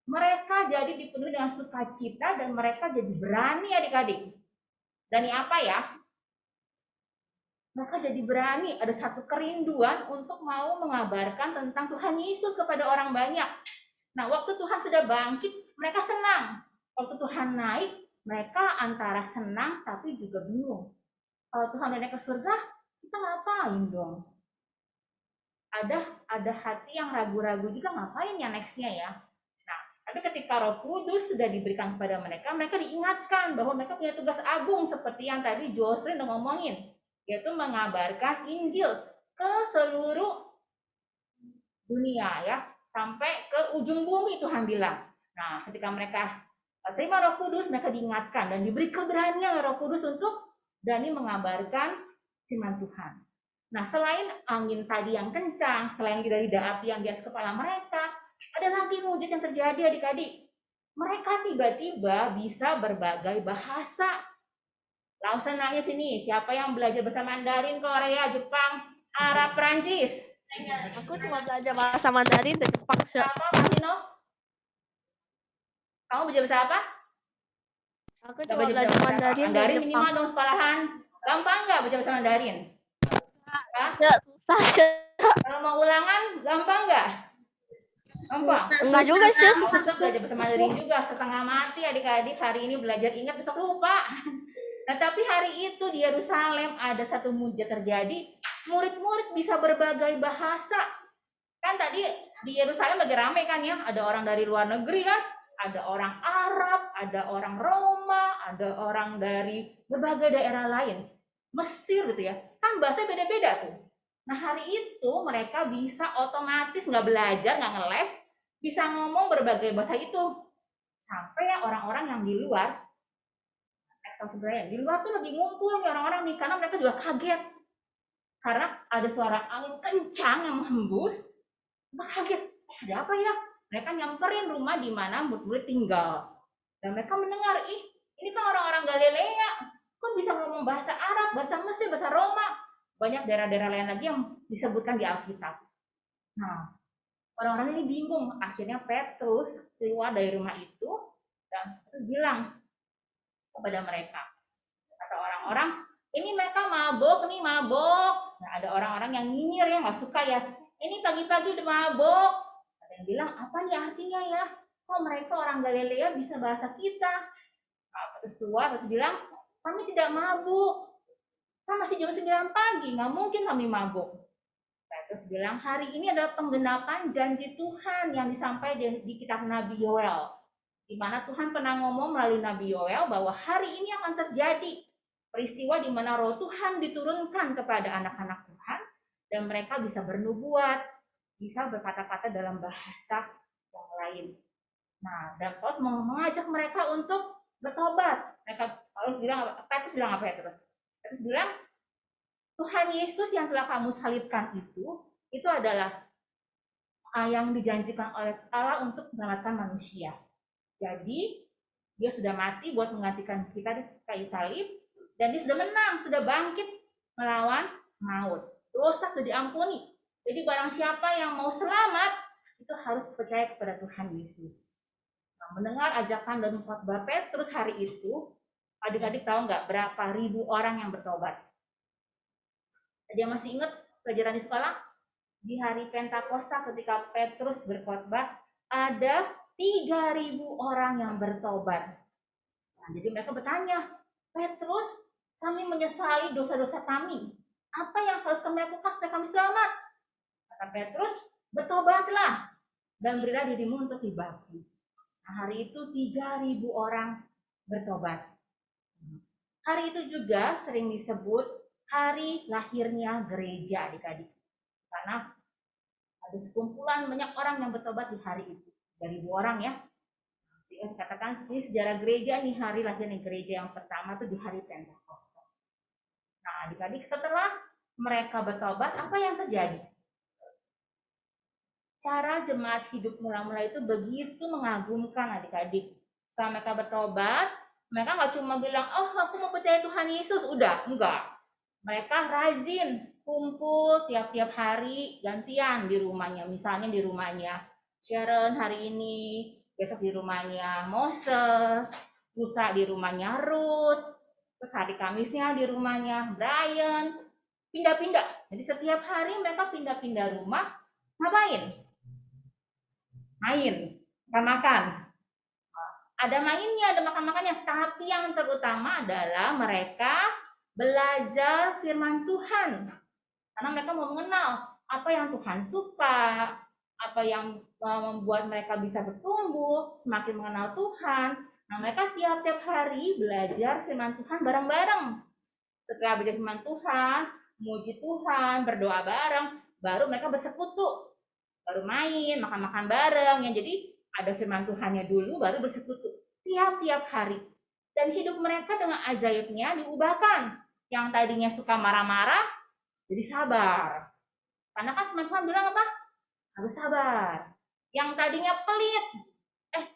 mereka jadi dipenuhi dengan sukacita dan mereka jadi berani adik-adik. Berani apa ya? Mereka jadi berani, ada satu kerinduan untuk mau mengabarkan tentang Tuhan Yesus kepada orang banyak. Nah, waktu Tuhan sudah bangkit, mereka senang. Waktu Tuhan naik, mereka antara senang tapi juga bingung. Kalau Tuhan udah naik ke surga, kita ngapain dong? Ada hati yang ragu-ragu juga, ngapain ya nextnya ya? Nah, tapi ketika Roh Kudus sudah diberikan kepada mereka, mereka diingatkan bahwa mereka punya tugas agung seperti yang tadi Jocelyn udah ngomongin, yaitu mengabarkan Injil ke seluruh dunia ya, sampai ke ujung bumi Tuhan bilang. Nah, ketika mereka terima Roh Kudus, mereka diingatkan dan diberi keberanian Roh Kudus untuk berani mengabarkan firman Tuhan. Nah, selain angin tadi yang kencang, selain lidah api yang di atas kepala mereka, ada lagi mujizat yang terjadi adik-adik. Mereka tiba-tiba bisa berbagai bahasa. Langsung nanya sini, siapa yang belajar bahasa Mandarin, Korea, Jepang, Arab, Perancis? Aku cuma belajar bahasa Mandarin dan Jepang. Siapa, Mas Dino? Kamu belajar bahasa apa? Aku cuma belajar Mandarin dan Mandarin Jepang. minimal dong sekolahan. Gampang nggak belajar bahasa Mandarin? Hah? Susah. Kalau mau ulangan, gampang nggak? Gampang. Enggak juga sih. Besok belajar bahasa Mandarin juga, setengah mati adik-adik. Hari ini belajar ingat, besok lupa. Nah, tapi hari itu di Yerusalem ada satu mujizat terjadi. Murid-murid bisa berbagai bahasa. Kan tadi di Yerusalem lagi ramai kan ya, ada orang dari luar negeri kan, ada orang Arab, ada orang Roma, ada orang dari berbagai daerah lain, Mesir gitu ya, kan bahasa beda-beda tuh. Nah, hari itu mereka bisa otomatis nggak belajar, nggak ngeles, bisa ngomong berbagai bahasa itu. Sampai ya orang-orang yang di luar, sebenarnya di luar tuh lagi ngumpul nih orang-orang nih, karena mereka juga kaget. Karena ada suara angin kencang yang menghembus, mereka kaget, ada apa ya? Mereka nyamperin rumah di mana murid-murid tinggal. Dan mereka mendengar, ini kan orang-orang Galilea, kok bisa ngomong bahasa Arab, bahasa Mesir, bahasa Roma. Banyak daerah-daerah lain lagi yang disebutkan di Alkitab. Nah, orang-orang ini bingung. Akhirnya Petrus keluar dari rumah itu dan terus bilang kepada mereka. Kata orang-orang, ini mereka mabok nih, mabok. Nah, ada orang-orang yang nyinyir ya, nggak suka ya. Ini pagi-pagi udah mabok. Ada yang bilang, apa nih artinya ya? Kok mereka orang Galilea bisa bahasa kita? Nah, terus keluar, terus bilang, kami tidak mabuk. Kan masih jam 9 pagi, nggak mungkin kami mabuk. Terus bilang, hari ini adalah penggenapan janji Tuhan yang disampaikan di kitab Nabi Yoel. Di mana Tuhan pernah ngomong melalui Nabi Yoel bahwa hari ini akan terjadi peristiwa di mana Roh Tuhan diturunkan kepada anak-anak Tuhan dan mereka bisa bernubuat, bisa berkata-kata dalam bahasa yang lain. Nah, dan Paulus mengajak mereka untuk bertobat. Petrus bilang apa ya terus? Petrus bilang, Tuhan Yesus yang telah kamu salibkan itu adalah yang dijanjikan oleh Allah untuk menyelamatkan manusia. Jadi dia sudah mati buat menggantikan kita di kayu salib, dan dia sudah menang, sudah bangkit melawan maut. Dosa sudah diampuni. Jadi barang siapa yang mau selamat itu harus percaya kepada Tuhan Yesus. Nah, mendengar ajakan dan khotbah Petrus hari itu, adik-adik tahu nggak berapa ribu orang yang bertobat? Dia masih ingat pelajaran di sekolah? Di hari Pentakosta ketika Petrus berkhotbah, ada 3.000 orang yang bertobat. Nah, jadi mereka bertanya, Petrus, kami menyesali dosa-dosa kami. Apa yang harus kami lakukan supaya kami selamat? Kata Petrus, bertobatlah dan berilah dirimu untuk dibaptis. Nah, hari itu 3.000 orang bertobat. Hari itu juga sering disebut hari lahirnya gereja adik-adik. Karena ada sekumpulan banyak orang yang bertobat di hari itu. 3.000 orang ya. Sehingga dikatakan ini sejarah gereja, ini hari lahirnya gereja yang pertama itu di hari Pentakosta. Nah adik-adik, setelah mereka bertobat, apa yang terjadi? Cara jemaat hidup mula-mula itu begitu mengagumkan adik-adik. Setelah mereka bertobat, mereka nggak cuma bilang, oh aku mau percaya Tuhan Yesus, udah, enggak. Mereka rajin kumpul tiap-tiap hari gantian di rumahnya. Misalnya di rumahnya Sharon hari ini, besok di rumahnya Moses, lusa di rumahnya Ruth, terus hari Kamisnya di rumahnya Brian, pindah-pindah. Jadi setiap hari mereka pindah-pindah rumah, ngapain? Main, makan. Ada mainnya, ada makan-makannya, tapi yang terutama adalah mereka belajar firman Tuhan. Karena mereka mau mengenal apa yang Tuhan suka, apa yang membuat mereka bisa bertumbuh, semakin mengenal Tuhan. Nah, mereka tiap-tiap hari belajar firman Tuhan bareng-bareng. Setelah belajar firman Tuhan, memuji Tuhan, berdoa bareng, baru mereka bersekutu. Baru main, makan-makan bareng. Yang jadi ada firman Tuhannya dulu, baru bersekutu. Tiap-tiap hari. Dan hidup mereka dengan ajaibnya diubahkan. Yang tadinya suka marah-marah, jadi sabar. Karena kan teman-teman bilang apa? Harus sabar. Yang tadinya pelit,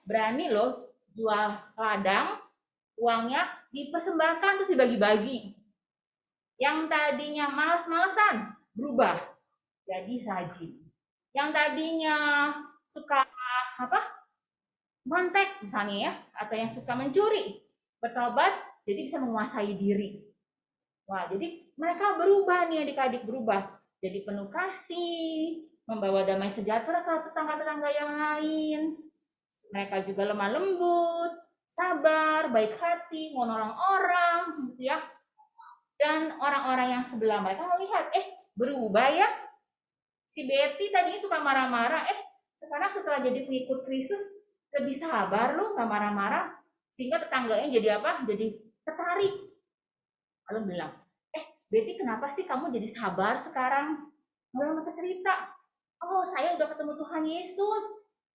berani loh jual ladang, uangnya dipersembahkan terus dibagi-bagi. Yang tadinya malas-malesan, berubah jadi rajin. Yang tadinya suka montek misalnya ya, atau yang suka mencuri, bertobat jadi bisa menguasai diri. Wah, jadi mereka berubah nih adik-adik, berubah. Jadi penuh kasih, membawa damai sejahtera ke tetangga-tetangga yang lain. Mereka juga lemah lembut, sabar, baik hati, mau nolong orang, gitu ya. Dan orang-orang yang sebelah mereka melihat, berubah ya. Si Betty tadinya suka marah-marah, sekarang setelah jadi pengikut Kristus, lebih sabar loh, gak marah-marah. Sehingga tetangganya jadi apa? Jadi tertarik. Lalu bilang, Betty kenapa sih kamu jadi sabar sekarang? Mulai mereka cerita, oh saya udah ketemu Tuhan Yesus.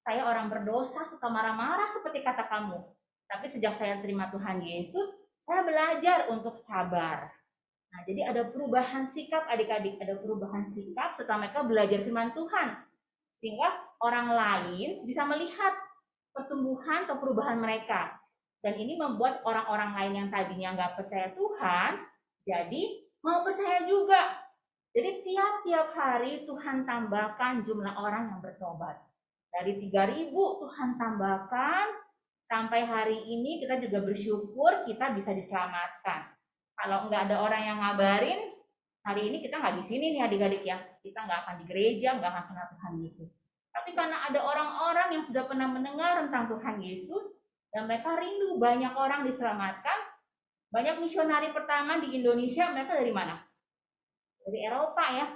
Saya orang berdosa, suka marah-marah seperti kata kamu. Tapi sejak saya terima Tuhan Yesus, saya belajar untuk sabar. Nah, jadi ada perubahan sikap adik-adik, ada perubahan sikap setelah mereka belajar firman Tuhan. Sehingga orang lain bisa melihat pertumbuhan atau perubahan mereka. Dan ini membuat orang-orang lain yang tadinya nggak percaya Tuhan, jadi mau percaya juga. Jadi tiap-tiap hari Tuhan tambahkan jumlah orang yang bertobat. Dari 3.000 Tuhan tambahkan, sampai hari ini kita juga bersyukur kita bisa diselamatkan. Kalau nggak ada orang yang ngabarin, hari ini kita nggak di sini nih adik-adik ya. Kita nggak akan di gereja, nggak akan kenal Tuhan Yesus. Tapi karena ada orang-orang yang sudah pernah mendengar tentang Tuhan Yesus, dan mereka rindu banyak orang diselamatkan, banyak misionari pertama di Indonesia, mereka dari mana? Dari Eropa ya.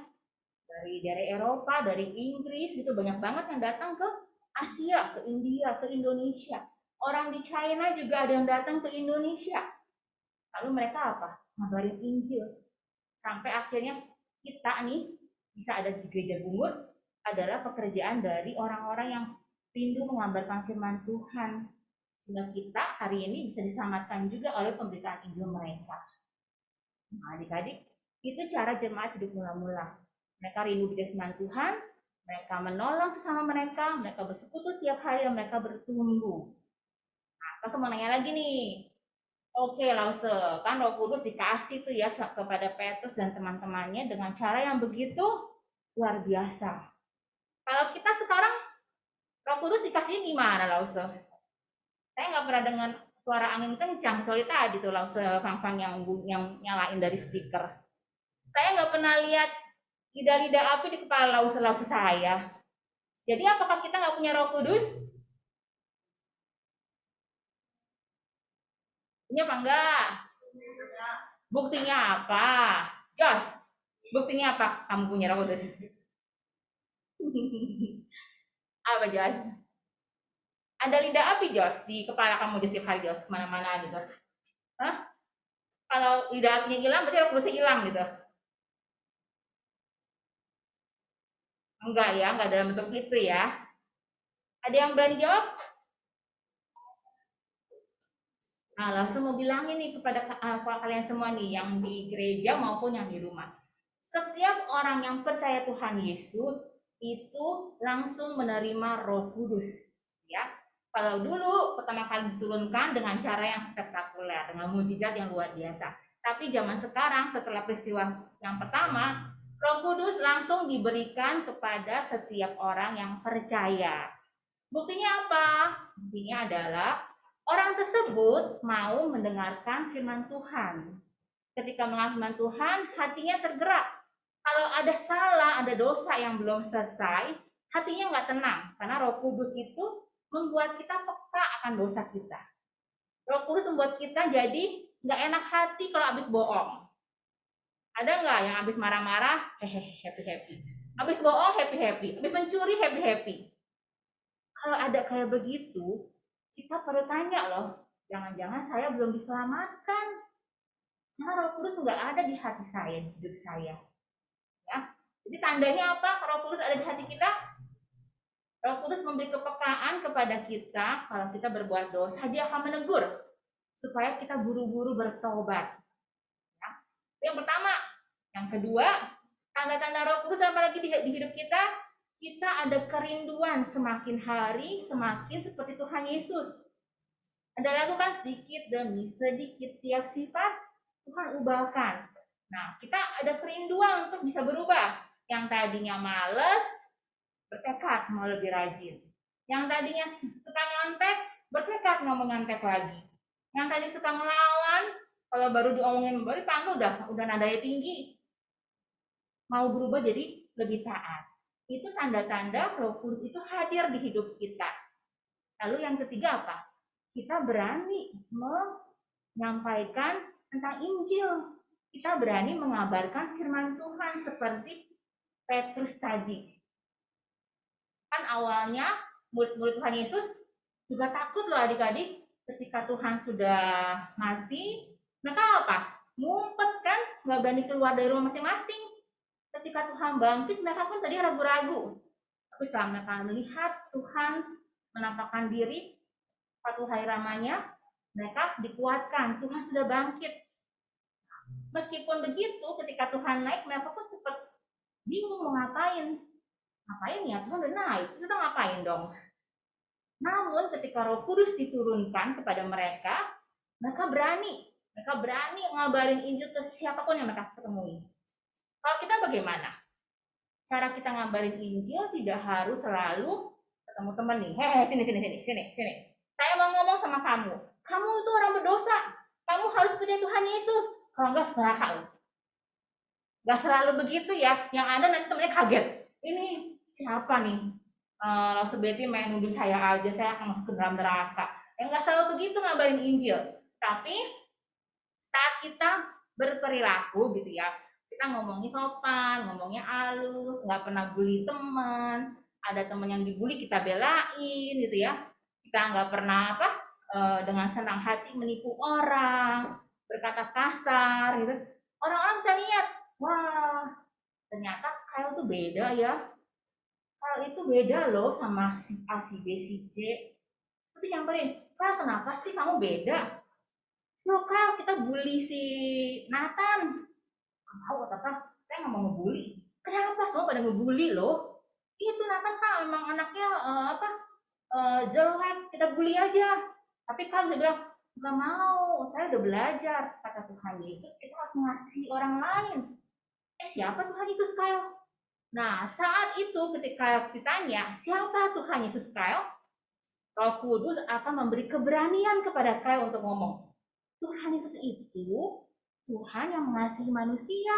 Dari Eropa, dari Inggris, gitu banyak banget yang datang ke Asia, ke India, ke Indonesia. Orang di China juga ada yang datang ke Indonesia. Lalu mereka apa? Ngabarin Injil. Sampai akhirnya kita nih bisa ada di Gereja Bungur adalah pekerjaan dari orang-orang yang rindu mengabarkan firman Tuhan. Sehingga kita hari ini bisa diselamatkan juga oleh pemberitaan Injil mereka. Nah, adik-adik, itu cara jemaat hidup mula-mula. Mereka rindu di firman Tuhan, mereka menolong sesama mereka bersekutu tiap hari dan mereka bertumbuh. Nah, saya mau nanya lagi nih. Oke, Lause, kan Roh Kudus dikasih tuh ya kepada Petrus dan teman-temannya dengan cara yang begitu luar biasa. Kalau kita sekarang Roh Kudus dikasihnya gimana, Lause? Saya nggak pernah dengar suara angin kencang, kecuali tadi tuh Lause fang-fang yang nyalain dari speaker. Saya nggak pernah lihat lidah-lidah api di kepala Lause saya. Jadi apakah kita nggak punya Roh Kudus? Punya apa enggak? Buktinya apa? Jos. Buktinya apa? Kamu punya Roh Kudus. Apa Jos? Ada lidah api Jos di kepala kamu di setiap hari Jos, kemana-mana gitu. Hah? Kalau lidah apinya hilang, berarti Roh Kudusnya hilang gitu. Enggak ya, enggak dalam bentuk itu ya. Ada yang berani jawab? Nah, langsung mau bilangin nih kepada kalian semua nih, yang di gereja maupun yang di rumah. Setiap orang yang percaya Tuhan Yesus itu langsung menerima Roh Kudus, ya. Kalau dulu pertama kali diturunkan dengan cara yang spektakuler, dengan mujizat yang luar biasa. Tapi zaman sekarang setelah peristiwa yang pertama, Roh Kudus langsung diberikan kepada setiap orang yang percaya. Buktinya apa? Buktinya adalah orang tersebut mau mendengarkan firman Tuhan. Ketika mendengar firman Tuhan, hatinya tergerak. Kalau ada salah, ada dosa yang belum selesai, hatinya nggak tenang. Karena Roh Kudus itu membuat kita peka akan dosa kita. Roh Kudus membuat kita jadi nggak enak hati kalau habis bohong. Ada nggak yang habis marah-marah, happy-happy. Habis bohong, happy-happy. Habis mencuri, happy-happy. Kalau ada kayak begitu, kita perlu tanya loh, jangan-jangan saya belum diselamatkan. Karena Roh Kudus nggak ada di hati saya, di hidup saya. Ya. Jadi tandanya apa? Roh Kudus ada di hati kita. Roh Kudus memberi kepekaan kepada kita. Kalau kita berbuat dosa, dia akan menegur supaya kita buru-buru bertobat. Ya. Itu yang pertama. Yang kedua, tanda-tanda Roh Kudus apalagi di hidup kita ada kerinduan semakin hari semakin seperti Tuhan Yesus. Anda lakukan sedikit demi sedikit tiap sifat Tuhan ubahkan. Nah, kita ada kerinduan untuk bisa berubah. Yang tadinya males, bertekad mau lebih rajin. Yang tadinya suka nyontek, bertekad nggak mau nyontek lagi. Yang tadi suka ngelawan, kalau baru diomongin baru dipanggil udah nadanya tinggi. Mau berubah jadi lebih taat. Itu tanda-tanda Roh Kudus itu hadir di hidup kita. Lalu yang ketiga apa? Kita berani menyampaikan tentang Injil. Kita berani mengabarkan firman Tuhan seperti Petrus tadi. Kan awalnya murid-murid Tuhan Yesus juga takut loh adik-adik. Ketika Tuhan sudah mati, mereka apa? Ngumpet kan, nggak berani keluar dari rumah masing-masing. Ketika Tuhan bangkit, mereka pun tadi ragu-ragu. Tapi setelah mereka melihat Tuhan menampakkan diri, satu hari lamanya, mereka dikuatkan. Tuhan sudah bangkit. Meskipun begitu, ketika Tuhan naik, mereka pun sempat bingung mau ngapain. Ngapain ya? Tuhan udah naik, kita ngapain dong? Namun ketika Roh Kudus diturunkan kepada mereka, mereka berani ngabarin Injil ke siapapun yang mereka ketemui. Kalau kita bagaimana? Cara kita ngabarin Injil tidak harus selalu ketemu teman nih. Sini. Saya mau ngomong sama kamu. Kamu itu orang berdosa. Kamu harus percaya Tuhan Yesus. Kalau enggak neraka lu. Gak selalu begitu ya. Yang ada nanti temennya kaget. Ini siapa nih? Seperti main nuduh saya aja. Saya akan masuk ke dalam neraka. Yang gak selalu begitu ngabarin Injil. Tapi saat kita berperilaku gitu ya, kita ngomongnya sopan, ngomongnya halus, nggak pernah bully teman. Ada teman yang dibully kita belain gitu ya. Kita nggak pernah dengan senang hati menipu orang, berkata kasar gitu. Orang-orang bisa lihat, wah ternyata Kyle tuh beda ya. Kyle itu beda loh sama si A, si B, si C. Terus nyamperin, Kyle kenapa sih kamu beda? Loh Kyle, kita bully si Nathan. Tahu apa? Saya nggak mau ngebully. Kenapa semua pada ngebully loh? Itu Nathan kan memang anaknya jelek, kita bully aja. Tapi kan dia bilang nggak mau, saya udah belajar. Kata Tuhan Yesus kita harus mengasihi orang lain. Siapa Tuhan Yesus Kyle? Nah saat itu ketika ditanya siapa Tuhan Yesus Kyle, Roh Kudus akan memberi keberanian kepada Kyle untuk ngomong. Tuhan Yesus itu Tuhan yang mengasihi manusia.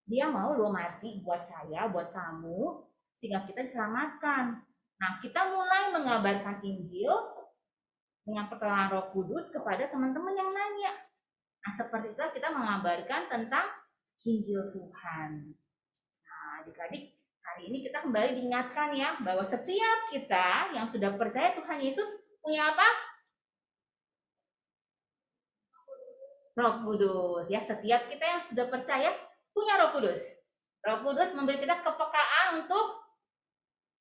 Dia mau lo mati buat saya, buat kamu, sehingga kita diselamatkan. Nah, kita mulai mengabarkan Injil dengan pertolongan Roh Kudus kepada teman-teman yang nanya. Nah, seperti itu kita mengabarkan tentang Injil Tuhan. Nah, adik-adik, hari ini kita kembali diingatkan ya bahwa setiap kita yang sudah percaya Tuhan Yesus punya apa? Roh Kudus ya. Setiap kita yang sudah percaya punya Roh Kudus. Roh Kudus memberi kita kepekaan untuk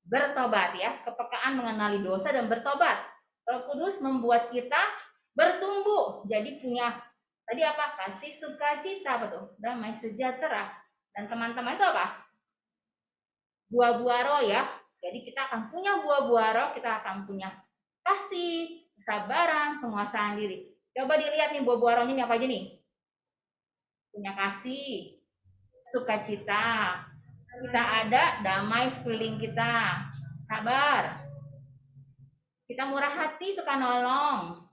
bertobat ya, kepekaan mengenali dosa dan bertobat. Roh Kudus membuat kita bertumbuh. Jadi punya tadi apa? Kasih, sukacita, betul, damai, sejahtera. Dan teman-teman itu apa? Buah-buah roh ya. Jadi kita akan punya buah-buah roh, kita akan punya kasih, kesabaran, penguasaan diri. Coba dilihat nih buah-buah rohnya ini apa aja nih? Punya kasih, sukacita, kita ada damai sekeliling kita, sabar, kita murah hati, suka nolong,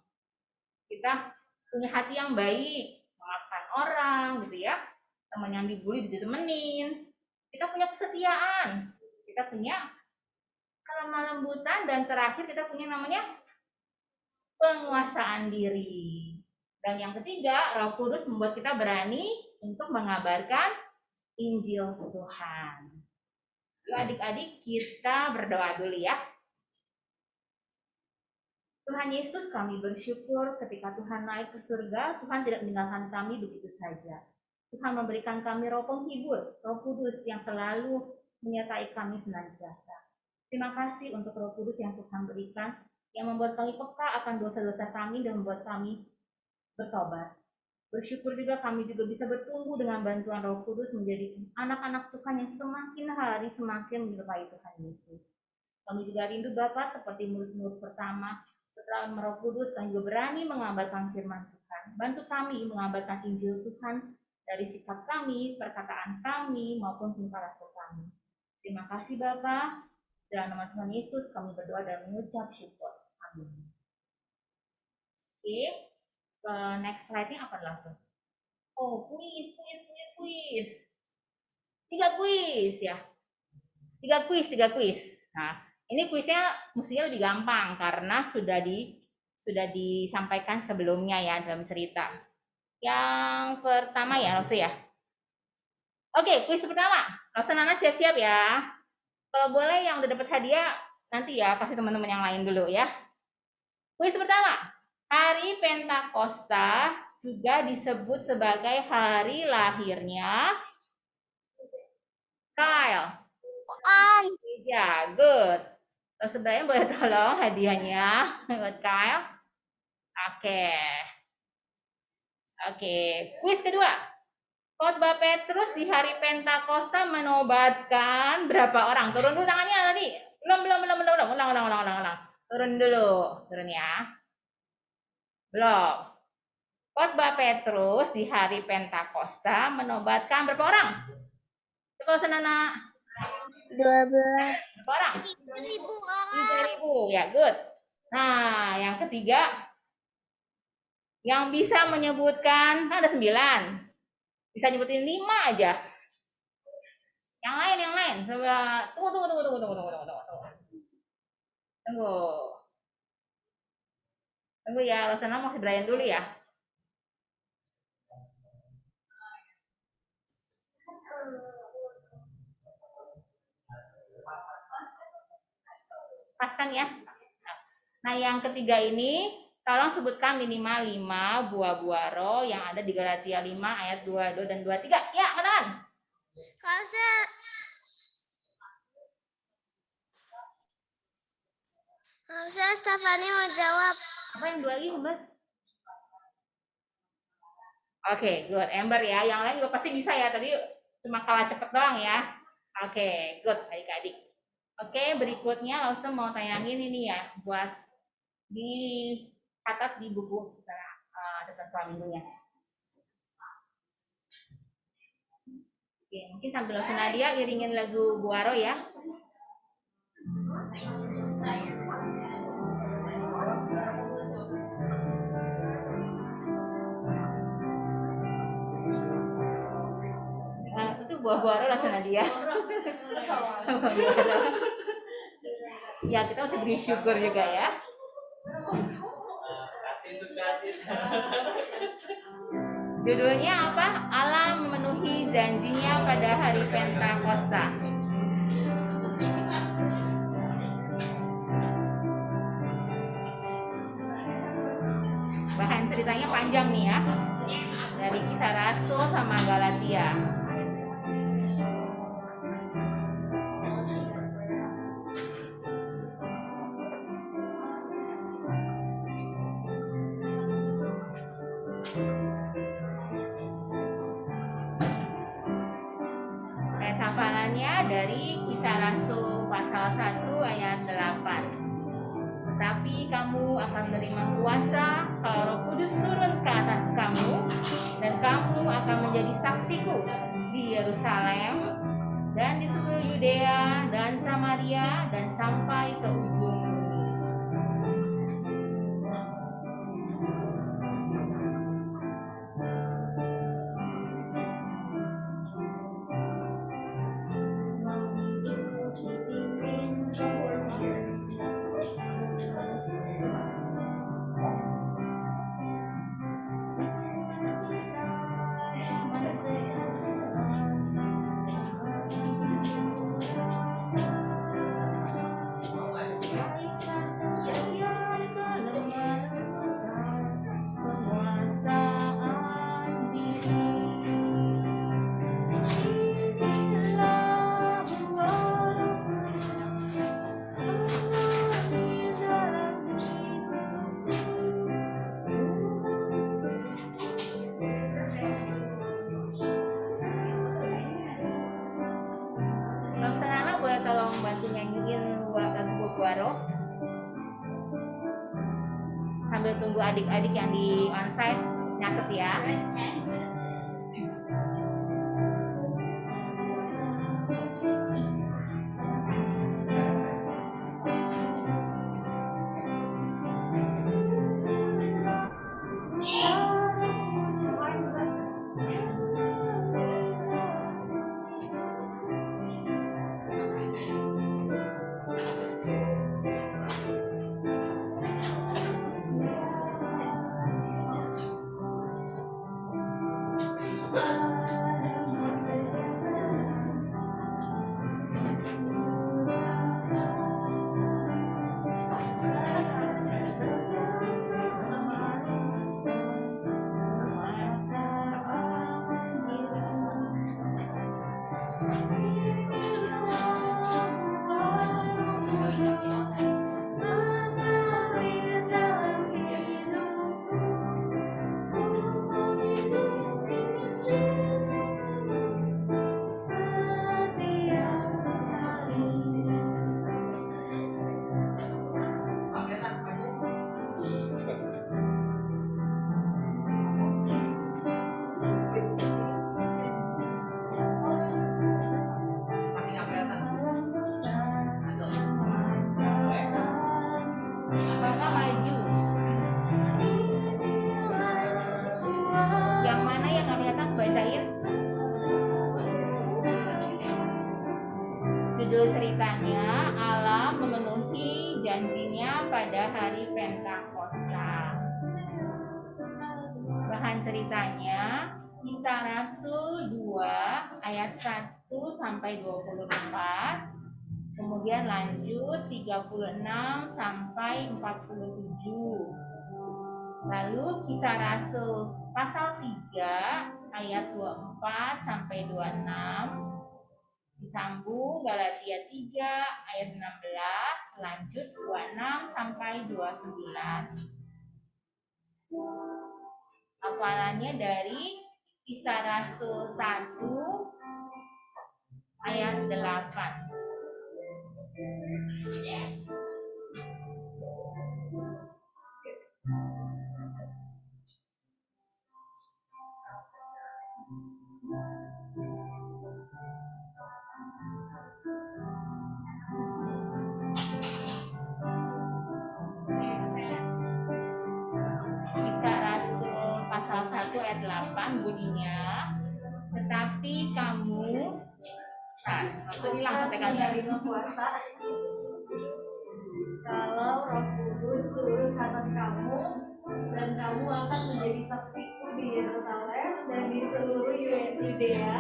kita punya hati yang baik, memaafkan orang gitu ya, teman yang dibully ditemenin, kita punya kesetiaan, kita punya kelemah lembutan, dan terakhir kita punya namanya penguasaan diri. Dan yang ketiga, Roh Kudus membuat kita berani untuk mengabarkan Injil Tuhan. Yuk adik-adik, kita berdoa dulu ya. Tuhan Yesus, kami bersyukur ketika Tuhan naik ke surga, Tuhan tidak meninggalkan kami begitu saja. Tuhan memberikan kami roh penghibur, Roh Kudus yang selalu menyertai kami senantiasa. Terima kasih untuk Roh Kudus yang Tuhan berikan, yang membuat kami peka akan dosa-dosa kami dan membuat kami bertobat. Bersyukur juga kami juga bisa bertumbuh dengan bantuan Roh Kudus menjadi anak-anak Tuhan yang semakin hari semakin menyerupai Tuhan Yesus. Kami juga rindu Bapa seperti murid-murid pertama. Setelah Roh Kudus, kami juga berani mengabarkan firman Tuhan. Bantu kami mengabarkan Injil Tuhan dari sikap kami, perkataan kami, maupun tingkah laku kami. Terima kasih Bapa. Dalam nama Tuhan Yesus kami berdoa dan mengucap syukur. Amin. Oke. Next slide-nya apa langsung? Oh, kuis. 3 kuis ya. 3 kuis. Nah, ini kuisnya mestinya lebih gampang karena sudah disampaikan sebelumnya ya dalam cerita. Yang pertama ya, Lose ya. Oke, kuis pertama. Lose Nana siap-siap ya. Kalau boleh yang udah dapat hadiah nanti ya kasih teman-teman yang lain dulu ya. Kuis pertama. Hari Pentakosta juga disebut sebagai hari lahirnya Kyle. Ya, good. Terus sebenarnya boleh tolong hadiahnya buat Kyle. Oke. Kuis kedua. Khotbah Petrus di hari Pentakosta menobatkan berapa orang? Turun dulu tangannya tadi. Belum. Ulang. Turun ya. Belum. Khotbah Petrus di hari Pentakosta menobatkan berapa orang? Coba Senana. 12. Berapa orang? 3.000. Ya, good. Nah, yang ketiga. Yang bisa menyebutkan, ada 9. Bisa nyebutin 5 aja. Yang lain. Coba, Tunggu ya, Rosana masih Brian dulu ya. Paskan ya. Nah, yang ketiga ini, tolong sebutkan minimal 5 buah-buah roh yang ada di Galatia 5 ayat 22 dan 23. Ya, teman-teman. Harusnya Stefani mau jawab. Apa yang 2 lagi, Ember? Oke, good. Ember ya. Yang lain juga pasti bisa ya. Tadi cuma kalah cepet doang ya. Oke, good adik-adik. Oke, berikutnya langsung mau tayangin ini ya. Buat dicatat di buku dekat suami minggunya. Oke, mungkin sambil langsung Nadia iringin lagu Buaro ya. Itu buah-buah langsung Nadia. Ya, kita mesti bersyukur juga ya. Kasih sukacita. Judulnya apa? Allah memenuhi janjinya pada hari Pentakosta. Bahan ceritanya panjang nih ya. Dari Kisah Rasul sama Galatia. Ayat hafalannya dari Kisah Rasul pasal 1 ayat 8. Tetapi kamu akan menerima kuasa kalau Roh Kudus turun ke atas kamu, dan kamu akan menjadi saksiku di Yerusalem dan di seluruh Yudea dan Samaria dan sampai ke ujung bumi. Bang Sanana boleh tolong bantu nyanyiin lagu Buaro sambil tunggu adik-adik yang di onsite nyatet ya. Bangga maju. Yang mana yang nggak kelihatan bacain? Judul ceritanya Allah memenuhi janjinya pada hari Pentakosta. Bahan ceritanya Kisah Rasul 2 ayat 1 sampai 24. Kemudian lanjut 36 sampai 47. Lalu Kisah Rasul pasal 3 ayat 24 sampai 26. Disambung Galatia 3 ayat 16, lanjut 26 sampai 29. Hafalannya dari Kisah Rasul 1 ayat 8. Kisah Rasul pasal 1 ayat 8 bunyinya, tetapi kamu langsung hilang ketegangan. puasa. Kalau Roh Kudus turun ke atas kamu dan kamu akan menjadi saksiku di Yerusalem dan di seluruh Yudea,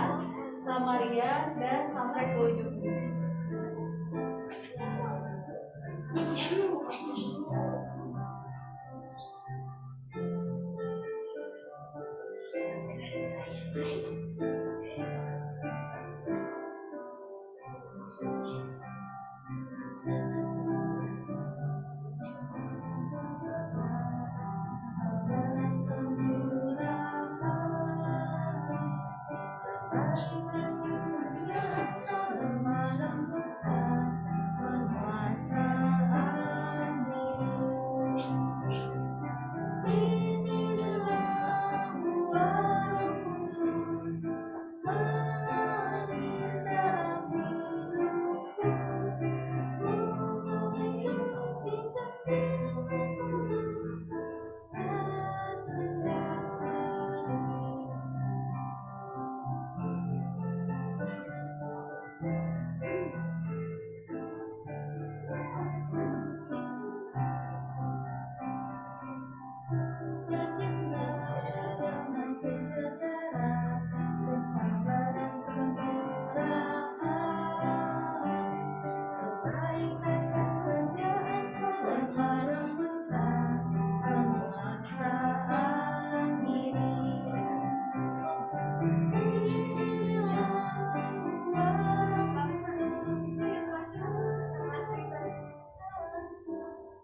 Samaria, dan sampai ke ujung bumi.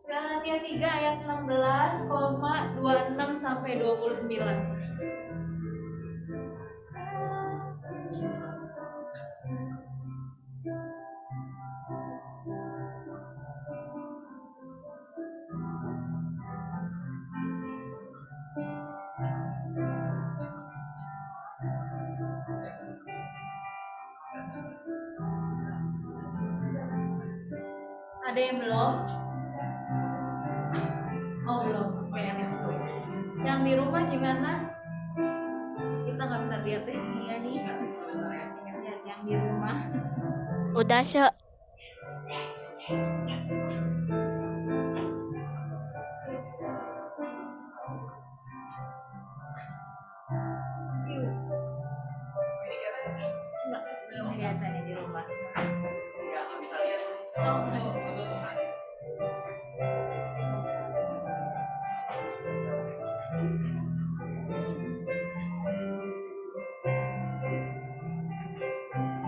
Galatia 3 ayat 16,26 sampai 29. Ada yang belum? Oh belum. Oke, yang di rumah gimana? Kita nggak bisa lihat ya. Iya nih. Lihat yang di rumah. Udah, Syek. Enggak, belum kelihatan yang di rumah.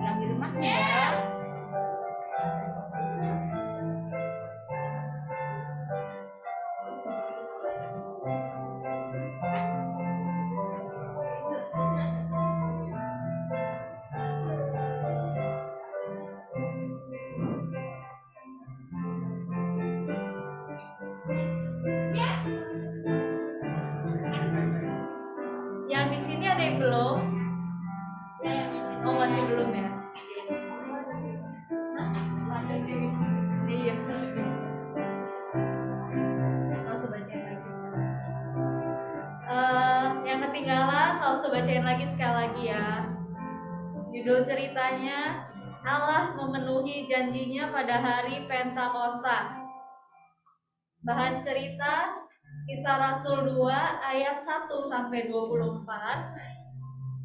Yang di rumah sudah. Yang di sini ada yang belum? Oh masih belum ya? Iya. Nggak usah bacain lagi. Yang ketinggalan nggak usah bacain lagi sekali lagi ya. Judul ceritanya Allah memenuhi janjinya pada hari Pentakosta. Bahan cerita Kisah Rasul 2 ayat 1 sampai 24,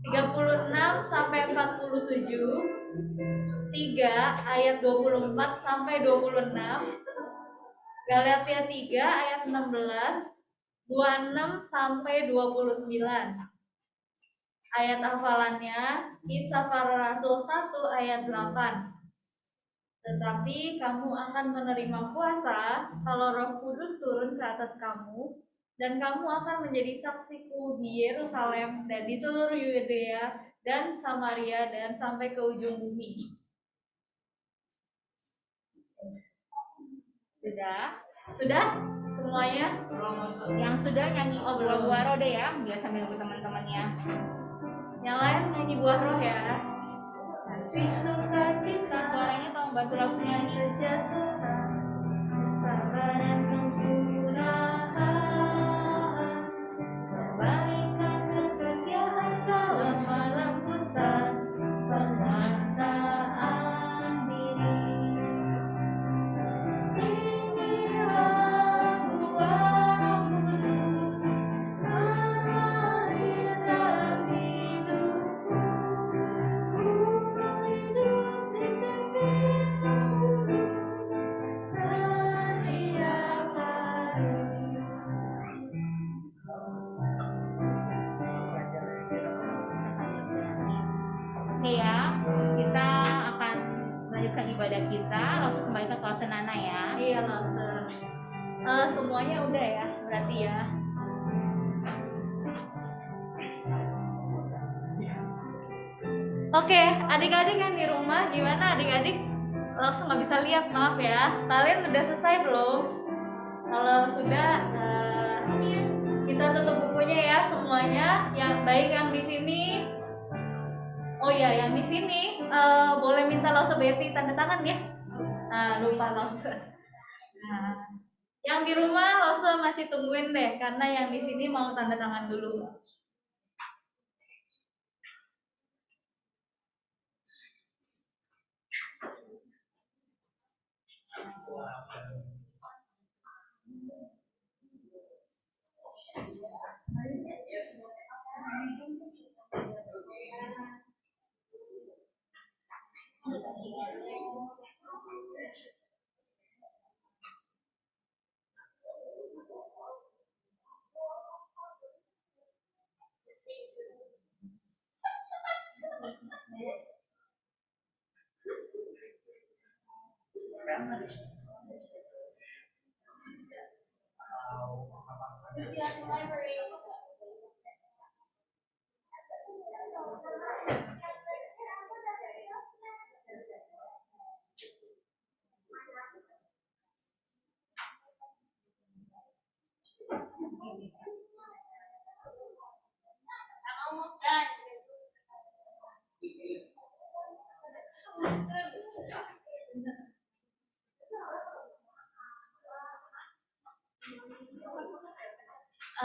36 sampai 47, 3 ayat 24 sampai 26, Galatia 3 ayat 16, 26 sampai 29. Ayat hafalannya Kisah Para Rasul 1 ayat 8. Tetapi kamu akan menerima kuasa kalau Roh Kudus turun ke atas kamu, dan kamu akan menjadi saksiku di Yerusalem dan di seluruh Yudea dan Samaria dan sampai ke ujung bumi. Sudah. Sudah? Semuanya? Yang sudah nyanyi Oh, belum. buah roh deh ya, biar sambil nunggu teman-temannya. Yang lain nyanyi buah roh ya. Kasih sukacita, Suaranya tolong bantu lagu nyanyi. sejahtera, kesabaran, kemurahan, kebaikan, kesetiaan, selama lembutan, penguasaan diri. Inilah buah Roh Kudus Oke ya, kita akan melanjutkan ibadah kita, langsung kembali ke kelas Nana ya. Iya Lause. Semuanya udah ya, berarti ya. Oke, adik-adik yang di rumah gimana adik-adik? Langsung nggak bisa lihat, maaf ya. Kalian udah selesai belum? Kalau sudah, kita tutup bukunya ya semuanya. Yang baik yang di sini. Oh ya, yang di sini boleh minta Lause Betty tanda tangan ya. Nah, lupa Lause. Nah, yang di rumah Lause masih tungguin deh, karena yang di sini mau tanda tangan dulu.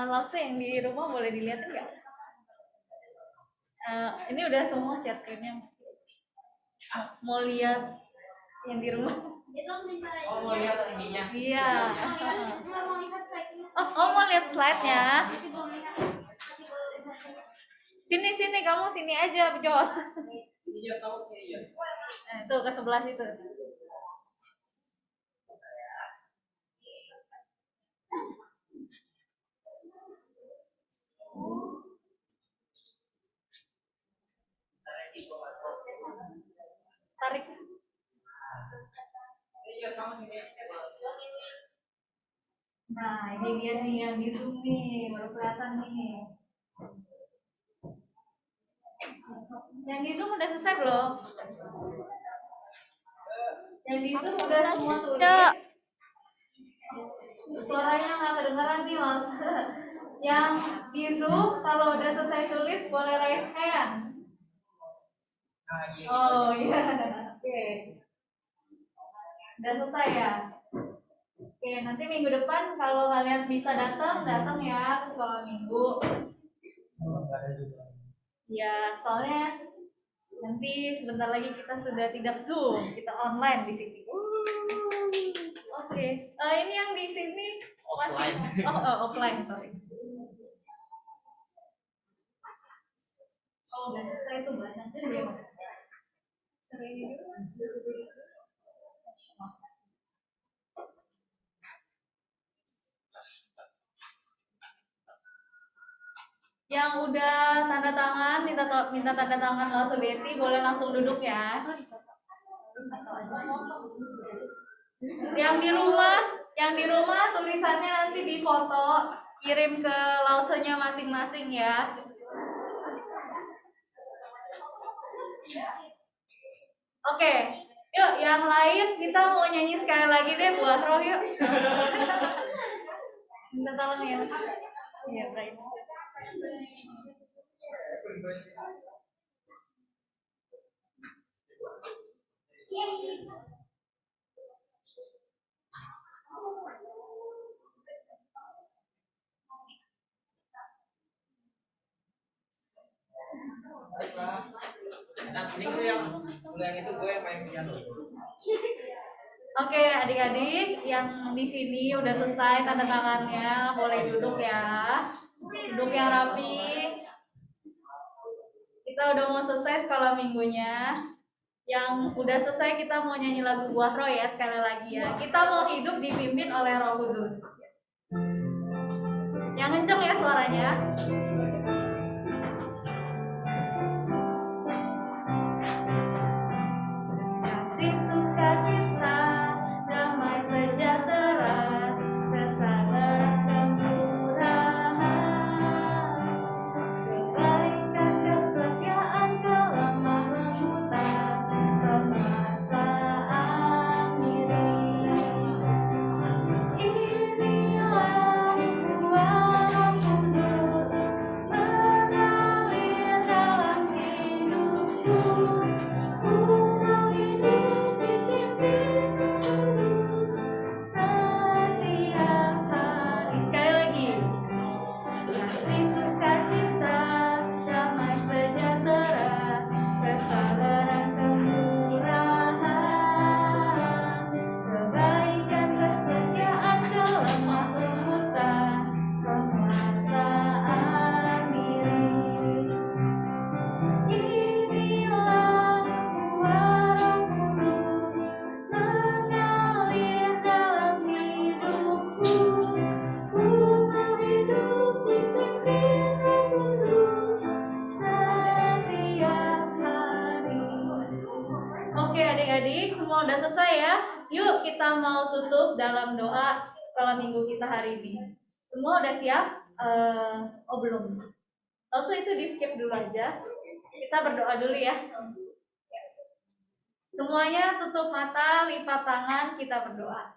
Lause yang di rumah boleh dilihatin nggak? Ini udah semua share screen-nya. Mau lihat yang di rumah? Oh, mau lihat ininya. Iya. Oh, mau lihat slide-nya? Sini kamu sini aja, Jos. Iya, tahu iya. Tuh ke sebelah situ. Tarik. Nah, ini dia nih yang di Zoom nih, baru kelihatan nih. Yang di Zoom udah selesai belum? Yang di Zoom udah semua tulis. Suaranya nggak kedengeran nih, Mas. Yang di Zoom kalau udah selesai tulis boleh raise hand. Oh iya, oke. Udah selesai ya. Oke, nanti minggu depan kalau kalian bisa datang ya ke sekolah minggu. Ya, soalnya nanti sebentar lagi kita sudah tidak Zoom, kita online di sini. Oke, ini yang di sini masih offline, sorry. Oh, udah selesai tuh banyak ya. Yang udah tanda tangan, minta tanda tangan Lause Betty, boleh langsung duduk ya. Yang di rumah tulisannya nanti difoto, kirim ke Lausenya masing-masing ya. Oke, yuk yang lain kita mau nyanyi sekali lagi deh buat Roh yuk. Minta tolong ya. Iya, baik. Ini gue yang itu gue yang main piano. Oke, adik-adik yang di sini udah selesai tanda tangannya, boleh duduk ya. Duduk yang rapi. Kita udah mau selesai sekolah minggunya. Yang udah selesai kita mau nyanyi lagu Buah Roh ya sekali lagi ya. Kita mau hidup dipimpin oleh Roh Kudus. Yang kenceng ya suaranya. adik-adik semua udah selesai ya. Yuk kita mau tutup dalam doa sekolah minggu kita hari ini. Semua udah siap? Oh belum. Langsung itu di skip dulu aja. Kita berdoa dulu ya. Semuanya tutup mata, lipat tangan, kita berdoa.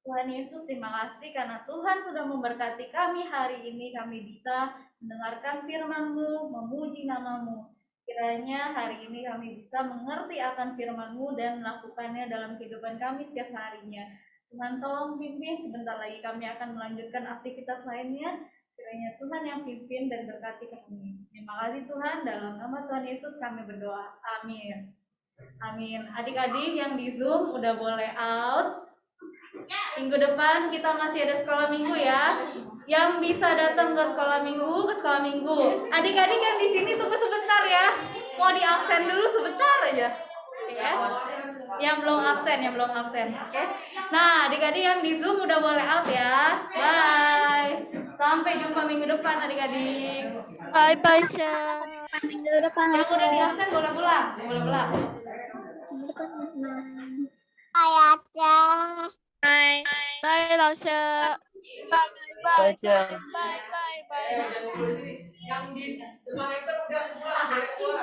Tuhan Yesus, terima kasih karena Tuhan sudah memberkati kami hari ini. Kami bisa mendengarkan firman-Mu, memuji nama-Mu. Kiranya hari ini kami bisa mengerti akan firman-Mu dan melakukannya dalam kehidupan kami setiap harinya. Tuhan tolong pimpin, sebentar lagi kami akan melanjutkan aktivitas lainnya. Kiranya Tuhan yang pimpin dan berkati kami. Terima kasih Tuhan, dalam nama Tuhan Yesus kami berdoa. Amin. Amin. Adik-adik yang di Zoom udah boleh out. Minggu depan kita masih ada sekolah minggu ya. Yang bisa datang ke sekolah minggu, ke sekolah minggu. Adik-adik yang di sini tunggu sebentar ya. Mau di absen dulu sebentar aja. Ya. Yang belum absen, oke? Nah, adik-adik yang di Zoom udah boleh out ya. Bye. Sampai jumpa minggu depan adik-adik. Bye-bye, Chef. Yang udah di absen boleh pulang. Ayah. Bye, Lausha. Saja. Yang di